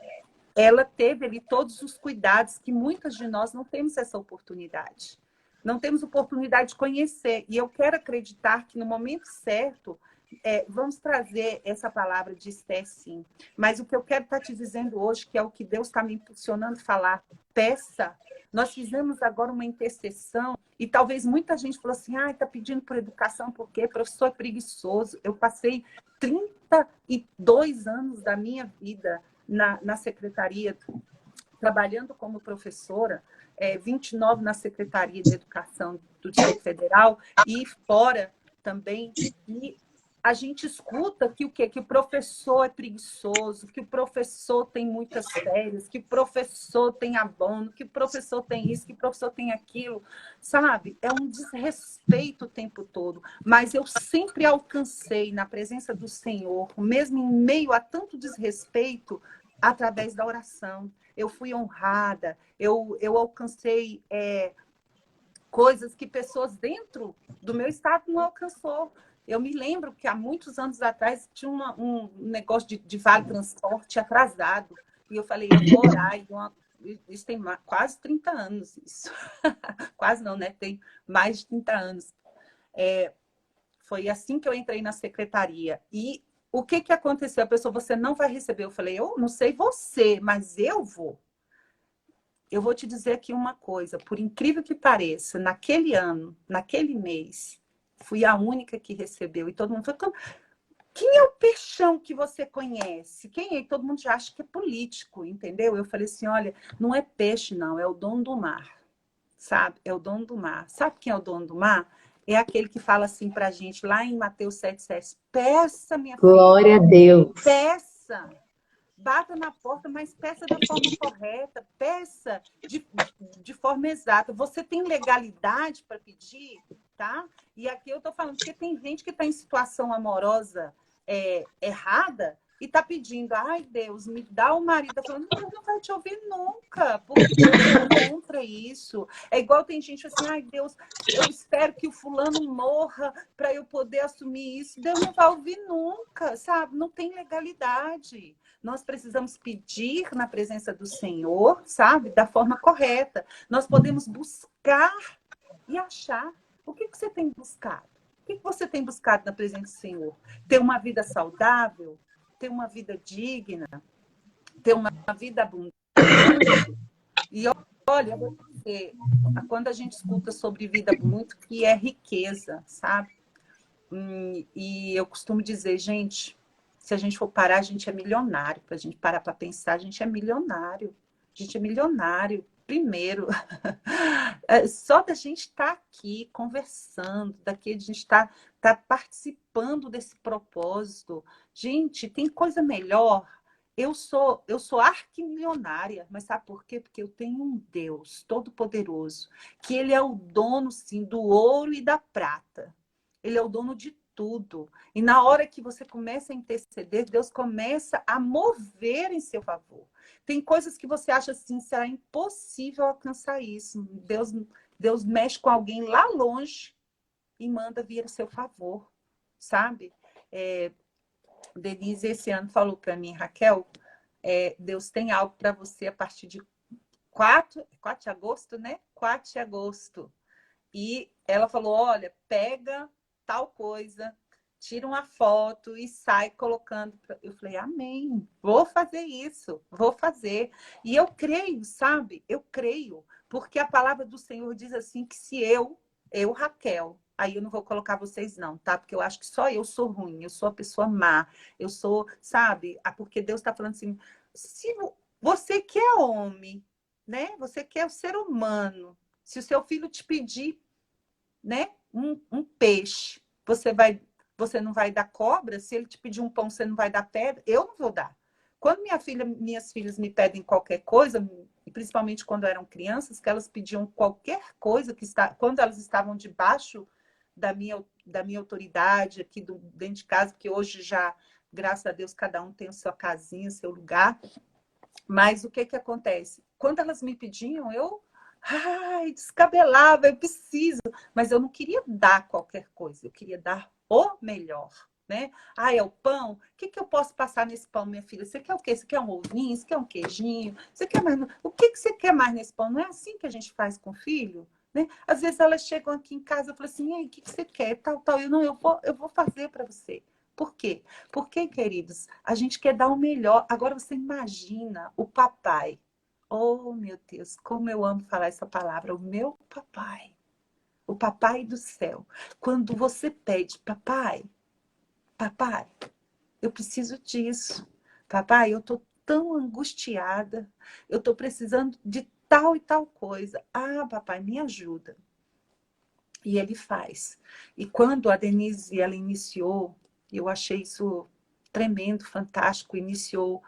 ela teve ali todos os cuidados que muitas de nós não temos essa oportunidade. Não temos oportunidade de conhecer. E eu quero acreditar que no momento certo, vamos trazer essa palavra de Esté, sim. Mas o que eu quero estar te dizendo hoje, que é o que Deus está me impulsionando a falar, peça. Nós fizemos agora uma intercessão e talvez muita gente falou assim, está pedindo por educação porque professor é preguiçoso. Eu passei 32 anos da minha vida na secretaria, trabalhando como professora, 29 na Secretaria de Educação do Distrito Federal e fora também. E a gente escuta que o quê? Que o professor é preguiçoso, que o professor tem muitas férias, que o professor tem abono, que o professor tem isso, que o professor tem aquilo, sabe? É um desrespeito o tempo todo. Mas eu sempre alcancei na presença do Senhor, mesmo em meio a tanto desrespeito, através da oração. Eu fui honrada, eu alcancei coisas que pessoas dentro do meu estado não alcançou. Eu me lembro que há muitos anos atrás tinha um negócio de vale transporte atrasado. E eu falei, eu vou orar. Isso tem quase 30 anos, isso. Quase não, né? Tem mais de 30 anos. Foi assim que eu entrei na secretaria. E o que aconteceu? A pessoa, você não vai receber. Eu falei, eu não sei você, mas eu vou. Eu vou te dizer aqui uma coisa, por incrível que pareça, naquele ano, naquele mês, fui a única que recebeu. E todo mundo falou, quem é o Peixão que você conhece? Quem é? E todo mundo já acha que é político, entendeu? Eu falei assim, olha, não é peixe não, é o dono do mar, sabe? É o dono do mar. Sabe quem é o dono do mar? É aquele que fala assim pra gente, lá em Mateus 7,7, peça, minha filha, glória a Deus. peça. Bata na porta, mas peça da forma correta, peça de forma exata. Você tem legalidade para pedir, tá? E aqui eu estou falando, porque tem gente que está em situação amorosa errada e está pedindo, ai Deus, me dá o marido. Eu falando, Deus não vai te ouvir nunca, porque Deus é contra isso. É igual tem gente assim, ai Deus, eu espero que o fulano morra para eu poder assumir isso. Deus não vai ouvir nunca, sabe? Não tem legalidade. Nós precisamos pedir na presença do Senhor, sabe? Da forma correta. Nós podemos buscar e achar. O que você tem buscado? O que você tem buscado na presença do Senhor? Ter uma vida saudável? Ter uma vida digna? Ter uma vida abundante? E olha, quando a gente escuta sobre vida, muito que é riqueza, sabe? E eu costumo dizer, gente, se a gente for parar, a gente é milionário. Para a gente parar para pensar, a gente é milionário. A gente é milionário. Primeiro, só da gente estar aqui conversando, daqui a gente tá participando desse propósito. Gente, tem coisa melhor. Eu sou arquimilionária, mas sabe por quê? Porque eu tenho um Deus todo-poderoso, que ele é o dono, sim, do ouro e da prata. Ele é o dono de tudo. E na hora que você começa a interceder, Deus começa a mover em seu favor. Tem coisas que você acha assim, será impossível alcançar isso. Deus mexe com alguém lá longe e manda vir a seu favor, sabe? Denise esse ano falou para mim, Raquel, Deus tem algo para você a partir de 4 de agosto, né? 4 de agosto. E ela falou, olha, pega tal coisa, tira uma foto e sai colocando. Eu falei, amém, vou fazer isso, vou fazer. E eu creio, sabe? Eu creio, porque a palavra do Senhor diz assim, que se eu, Raquel, aí eu não vou colocar vocês não, tá? Porque eu acho que só eu sou ruim, eu sou a pessoa má, eu sou, sabe? Porque Deus está falando assim, se você que é homem, né? Você que é o ser humano, se o seu filho te pedir, né, um peixe, você não vai dar cobra? Se ele te pedir um pão, você não vai dar pedra? Eu não vou dar. Quando minhas filhas me pedem qualquer coisa, principalmente quando eram crianças, que elas pediam qualquer coisa, quando elas estavam debaixo da minha autoridade aqui dentro de casa, porque hoje já, graças a Deus, cada um tem a sua casinha, seu lugar. Mas o que acontece? Quando elas me pediam, eu descabelava, eu preciso. Mas eu não queria dar qualquer coisa, eu queria dar o melhor, né? É o pão? O que eu posso passar nesse pão, minha filha? Você quer o quê? Você quer um ovinho? Você quer um queijinho? Você quer mais? O que você quer mais nesse pão? Não é assim que a gente faz com o filho? Né? Às vezes elas chegam aqui em casa e falam assim, ei, o que você quer? Tal. Eu vou fazer para você. Por quê? Porque, queridos, a gente quer dar o melhor. Agora você imagina o papai. Oh, meu Deus, como eu amo falar essa palavra. O meu papai. O papai do céu. Quando você pede, papai, eu preciso disso. Papai, eu estou tão angustiada. Eu estou precisando de tal e tal coisa. Papai, me ajuda. E ele faz. E quando a Denise ela iniciou, eu achei isso tremendo, fantástico, iniciou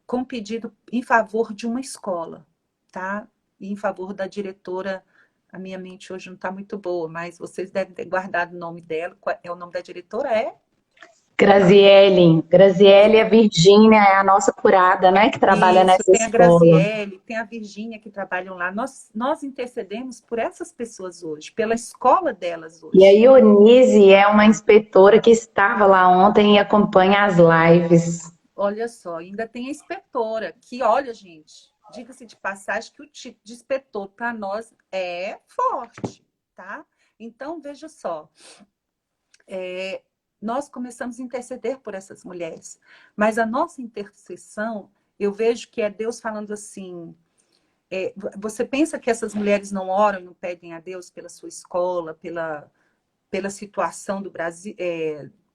com um pedido em favor de uma escola, tá? E em favor da diretora, a minha mente hoje não está muito boa, mas vocês devem ter guardado o nome dela. O nome da diretora é? Graziele e a Virgínia é a nossa curada, né, que trabalha Isso, nessa tem a escola. Graziele, tem a Virgínia que trabalham lá. Nós intercedemos por essas pessoas hoje, pela escola delas E a hoje. Ionise é uma inspetora que estava lá ontem e acompanha as lives. Olha só, ainda tem a inspetora, que, olha, gente, diga-se de passagem que o tipo de inspetor para nós é forte, tá? Então, veja só, nós começamos a interceder por essas mulheres, mas a nossa intercessão, eu vejo que é Deus falando assim, você pensa que essas mulheres não oram e não pedem a Deus pela sua escola, pela situação do Brasil,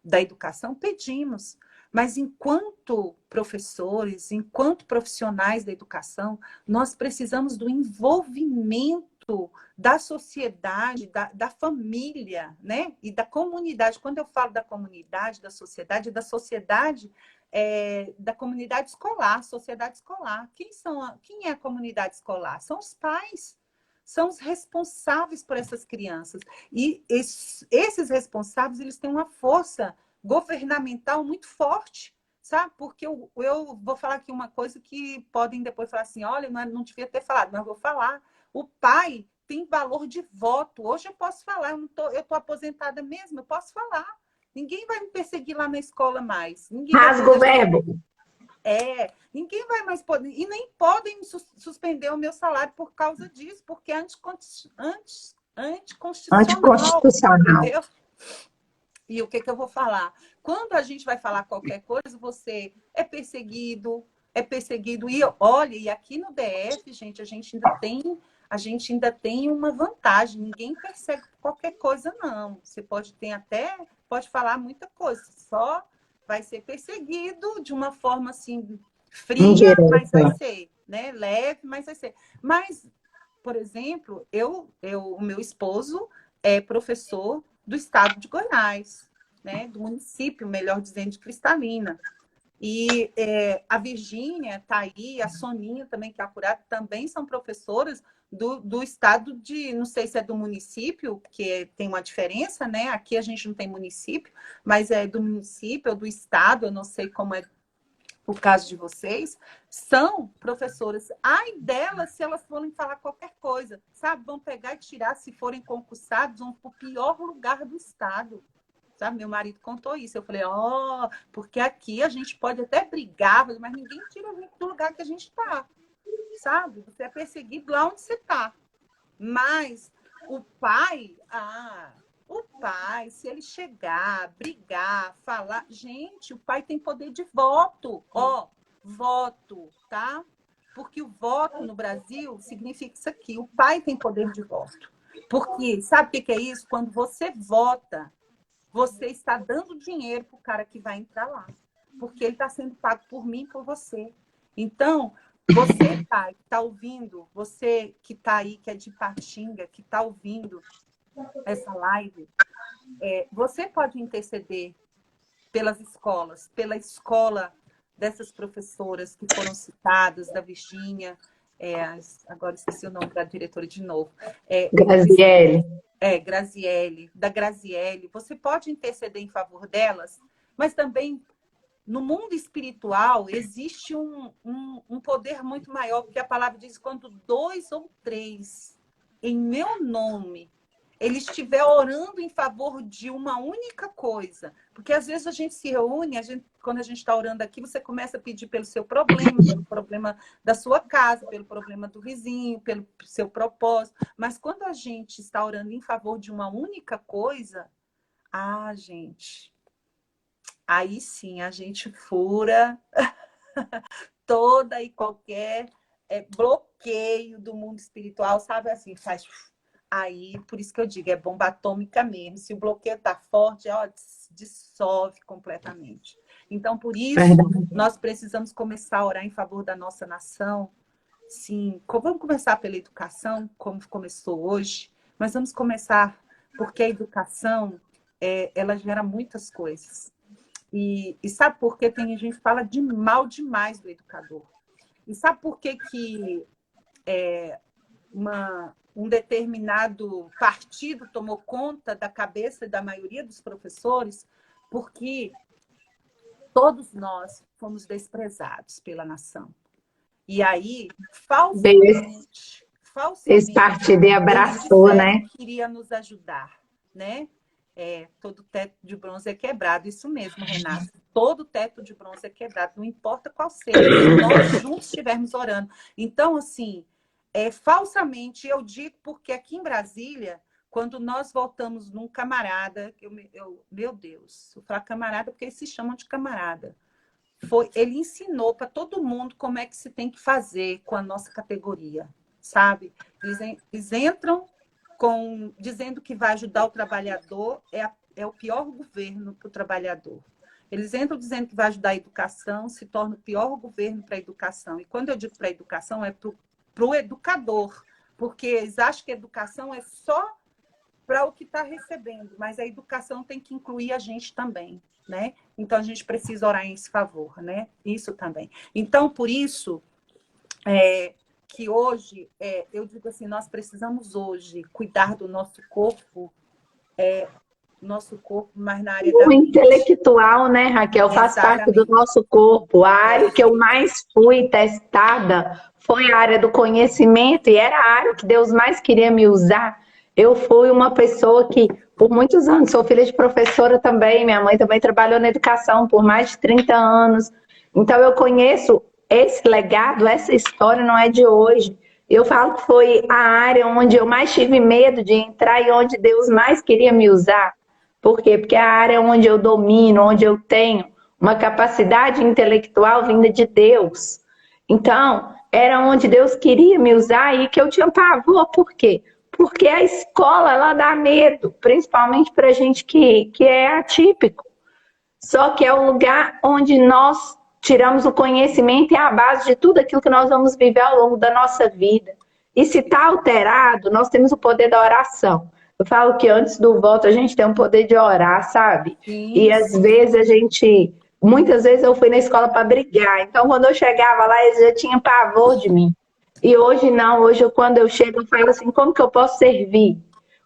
da educação? Pedimos. Mas enquanto professores, enquanto profissionais da educação, nós precisamos do envolvimento da sociedade, da família, né? E da comunidade. Quando eu falo da comunidade, da sociedade, da comunidade escolar, sociedade escolar. Quem é a comunidade escolar? São os pais. São os responsáveis por essas crianças. E esses responsáveis, eles têm uma força governamental muito forte, sabe? Porque eu vou falar aqui uma coisa que podem depois falar assim, olha, não devia ter falado, mas vou falar. O pai tem valor de voto. Hoje eu posso falar, eu tô aposentada mesmo, eu posso falar. Ninguém vai me perseguir lá na escola mais. Ninguém vai Rasga o dizer assim, verbo. Ninguém vai mais poder, e nem podem suspender o meu salário por causa disso, porque é anticonstitucional, Anticonstitucional. entendeu? E o que eu vou falar? Quando a gente vai falar qualquer coisa, você é perseguido. E olha, e aqui no DF, gente, a gente ainda tem uma vantagem. Ninguém persegue qualquer coisa, não. Você pode falar muita coisa, só vai ser perseguido de uma forma assim fria, mas vai Indireta. ser, né? Leve, mas vai ser. Mas, por exemplo, o meu esposo é professor do estado de Goiás, né? Do município, melhor dizendo, de Cristalina. E a Virgínia está aí, a Soninha também, que é apurada, também são professoras do estado de, não sei se é do município, porque tem uma diferença, né? Aqui a gente não tem município, mas é do município ou do estado, eu não sei como é o caso de vocês, são professoras. Ai delas, se elas forem falar qualquer coisa, sabe? Vão pegar e tirar, se forem concursados, vão para o pior lugar do estado. Sabe? Meu marido contou isso. Eu falei, porque aqui a gente pode até brigar, mas ninguém tira a gente do lugar que a gente está. Sabe? Você é perseguido lá onde você está. Mas o pai, se ele chegar, brigar, falar, gente, o pai tem poder de voto. Voto, tá? Porque o voto no Brasil significa isso aqui. O pai tem poder de voto. Porque, sabe o que é isso? Quando você vota, você está dando dinheiro para o cara que vai entrar lá. Porque ele está sendo pago por mim e por você. Então, você, pai, que está ouvindo, você que está aí, que é de Patinga, que está ouvindo essa live, você pode interceder pelas escolas, pela escola dessas professoras que foram citadas, da Virgínia, agora esqueci o nome da diretora de novo. Graziele. Graziele, da Graziele. Você pode interceder em favor delas, mas também no mundo espiritual existe um poder muito maior, porque a palavra diz, quando 2 ou 3 em meu nome ele estiver orando em favor de uma única coisa, porque às vezes a gente se reúne, quando a gente está orando aqui, você começa a pedir pelo seu problema, pelo problema da sua casa, pelo problema do vizinho, pelo seu propósito, mas quando a gente está orando em favor de uma única coisa, gente, aí sim a gente fura toda e qualquer bloqueio do mundo espiritual, sabe assim, faz. Aí, por isso que eu digo, é bomba atômica mesmo. Se o bloqueio está forte, dissolve completamente. Então, por isso, nós precisamos começar a orar em favor da nossa nação. Sim, vamos começar pela educação, como começou hoje, mas vamos começar porque a educação, ela gera muitas coisas. E sabe por que tem gente que fala mal demais do educador? E sabe por que um determinado partido tomou conta da cabeça da maioria dos professores? Porque todos nós fomos desprezados pela nação. E aí, falsamente esse partido abraçou, né? Queria nos ajudar, né? Todo teto de bronze é quebrado. Isso mesmo, Renata. Todo teto de bronze é quebrado, não importa qual seja, se nós juntos estivermos orando. Então, assim, falsamente, eu digo porque aqui em Brasília, quando nós voltamos num camarada, meu Deus, eu falo camarada porque eles se chamam de camarada. Ele ensinou para todo mundo como é que se tem que fazer com a nossa categoria, sabe? Eles entram dizendo que vai ajudar o trabalhador, é o pior governo para o trabalhador. Eles entram dizendo que vai ajudar a educação, se torna o pior governo para a educação. E quando eu digo para a educação, é para o educador, porque eles acham que a educação é só para o que está recebendo, mas a educação tem que incluir a gente também, né? Então, a gente precisa orar em esse favor, né? Isso também. Então, por isso, que hoje, eu digo assim, nós precisamos hoje cuidar do nosso corpo, mas na área da intelectual, né, Raquel? Faz parte do nosso corpo. A área que eu mais fui testada foi a área do conhecimento, e era a área que Deus mais queria me usar. Eu fui uma pessoa que, por muitos anos, sou filha de professora também, minha mãe também trabalhou na educação por mais de 30 anos. Então eu conheço esse legado, essa história não é de hoje. Eu falo que foi a área onde eu mais tive medo de entrar e onde Deus mais queria me usar. Por quê? Porque é a área onde eu domino, onde eu tenho uma capacidade intelectual vinda de Deus. Então, era onde Deus queria me usar e que eu tinha pavor. Por quê? Porque a escola, ela dá medo, principalmente para gente que é atípico. Só que é o lugar onde nós tiramos o conhecimento e a base de tudo aquilo que nós vamos viver ao longo da nossa vida. E se está alterado, nós temos o poder da oração. Eu falo que antes do voto a gente tem o poder de orar, sabe? E Sim, às sim. vezes muitas vezes eu fui na escola para brigar. Então quando eu chegava lá, eles já tinham pavor de mim. E hoje não, hoje quando eu chego, eu falo assim, como que eu posso servir?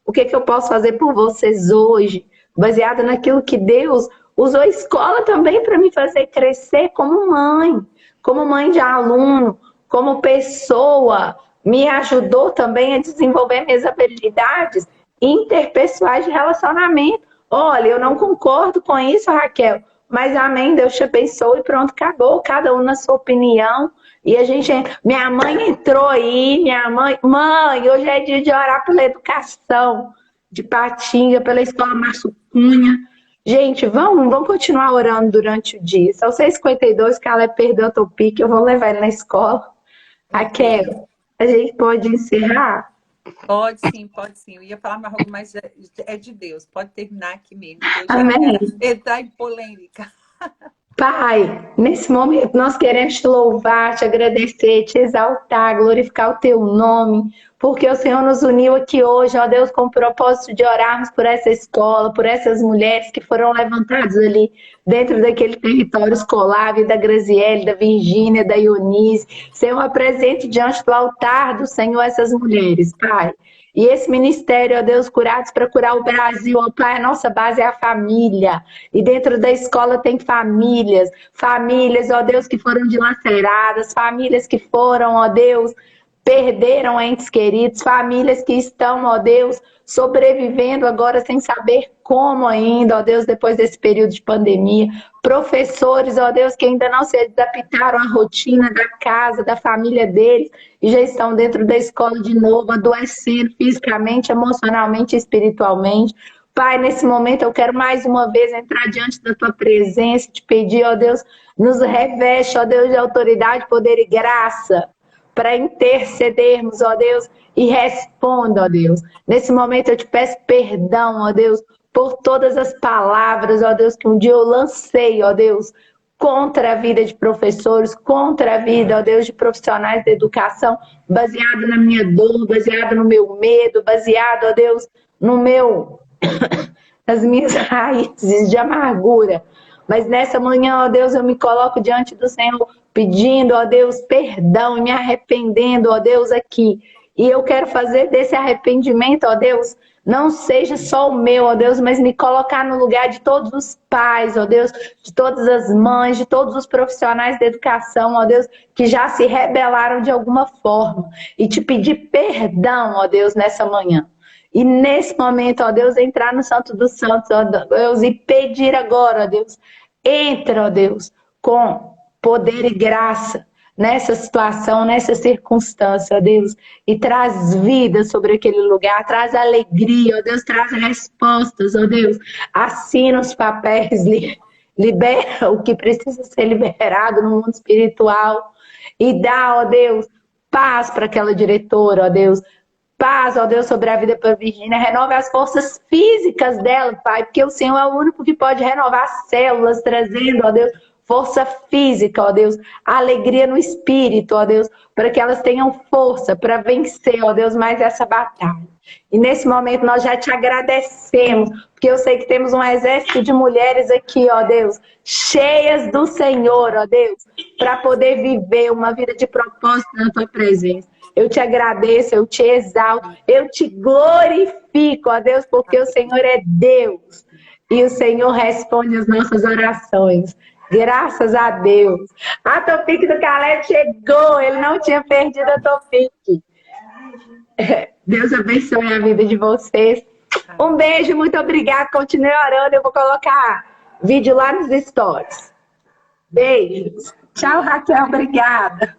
O que que eu posso fazer por vocês hoje? Baseado naquilo que Deus usou a escola também para me fazer crescer como mãe de aluno, como pessoa, me ajudou também a desenvolver minhas habilidades interpessoais de relacionamento. Olha, eu não concordo com isso, Raquel, mas amém, Deus te abençoe e pronto, acabou, cada um na sua opinião. E a gente, minha mãe entrou aí, mãe, hoje é dia de orar pela educação de Patinga, pela escola Márcio Cunha. Gente, vamos continuar orando durante o dia. São 6h52 que ela perdeu o topic, eu vou levar ele na escola. Ok. Raquel, a gente pode encerrar? Pode sim, pode sim. Eu ia falar mais algo, mas é de Deus. Pode terminar aqui mesmo, que eu já quero Amém. entrar em polêmica. Pai, nesse momento nós queremos te louvar, te agradecer, te exaltar, glorificar o teu nome, porque o Senhor nos uniu aqui hoje, ó Deus, com o propósito de orarmos por essa escola, por essas mulheres que foram levantadas ali dentro daquele território escolar, da Graziele, da Virgínia, da Ionise. Senhor, apresente diante do altar do Senhor essas mulheres, Pai. E esse ministério, ó Deus, Curados para curar o Brasil, ó Pai, a nossa base é a família. E dentro da escola tem famílias, ó Deus, que foram dilaceradas, famílias que foram, ó Deus, perderam entes queridos, famílias que estão, ó Deus, sobrevivendo agora sem saber como ainda, ó Deus, depois desse período de pandemia. Professores, ó Deus, que ainda não se adaptaram à rotina da casa, da família deles, e já estão dentro da escola de novo, adoecendo fisicamente, emocionalmente e espiritualmente. Pai, nesse momento eu quero mais uma vez entrar diante da tua presença, te pedir, ó Deus, nos reveste, ó Deus, de autoridade, poder e graça para intercedermos, ó Deus, e responda, ó Deus. Nesse momento eu te peço perdão, ó Deus, por todas as palavras, ó Deus, que um dia eu lancei, ó Deus, contra a vida de professores, contra a vida, ó Deus, de profissionais da educação, baseado na minha dor, baseado no meu medo, baseado, ó Deus, no meu, nas minhas raízes de amargura. Mas nessa manhã, ó Deus, eu me coloco diante do Senhor, pedindo, ó Deus, perdão e me arrependendo, ó Deus, aqui. E eu quero fazer desse arrependimento, ó Deus, não seja só o meu, ó Deus, mas me colocar no lugar de todos os pais, ó Deus, de todas as mães, de todos os profissionais da educação, ó Deus, que já se rebelaram de alguma forma. E te pedir perdão, ó Deus, nessa manhã. E nesse momento, ó Deus, entrar no Santo dos Santos, ó Deus, e pedir agora, ó Deus, entra, ó Deus, com poder e graça nessa situação, nessa circunstância, ó Deus, e traz vida sobre aquele lugar, traz alegria, ó Deus, traz respostas, ó Deus, assina os papéis, libera o que precisa ser liberado no mundo espiritual e dá, ó Deus, paz para aquela diretora, ó Deus, paz, ó Deus, sobre a vida para a Virgínia, renove as forças físicas dela, Pai, porque o Senhor é o único que pode renovar as células, trazendo, ó Deus, força física, ó Deus, alegria no espírito, ó Deus, para que elas tenham força para vencer, ó Deus, mais essa batalha. E nesse momento nós já te agradecemos, porque eu sei que temos um exército de mulheres aqui, ó Deus, cheias do Senhor, ó Deus, para poder viver uma vida de propósito na tua presença. Eu te agradeço, eu te exalto, eu te glorifico, ó Deus, porque o Senhor é Deus. E o Senhor responde as nossas orações. Graças a Deus. A Topic do Caleb chegou, ele não tinha perdido a Topic. Deus abençoe a vida de vocês. Um beijo, muito obrigada. Continue orando, eu vou colocar vídeo lá nos stories. Beijos. Tchau, Raquel, obrigada.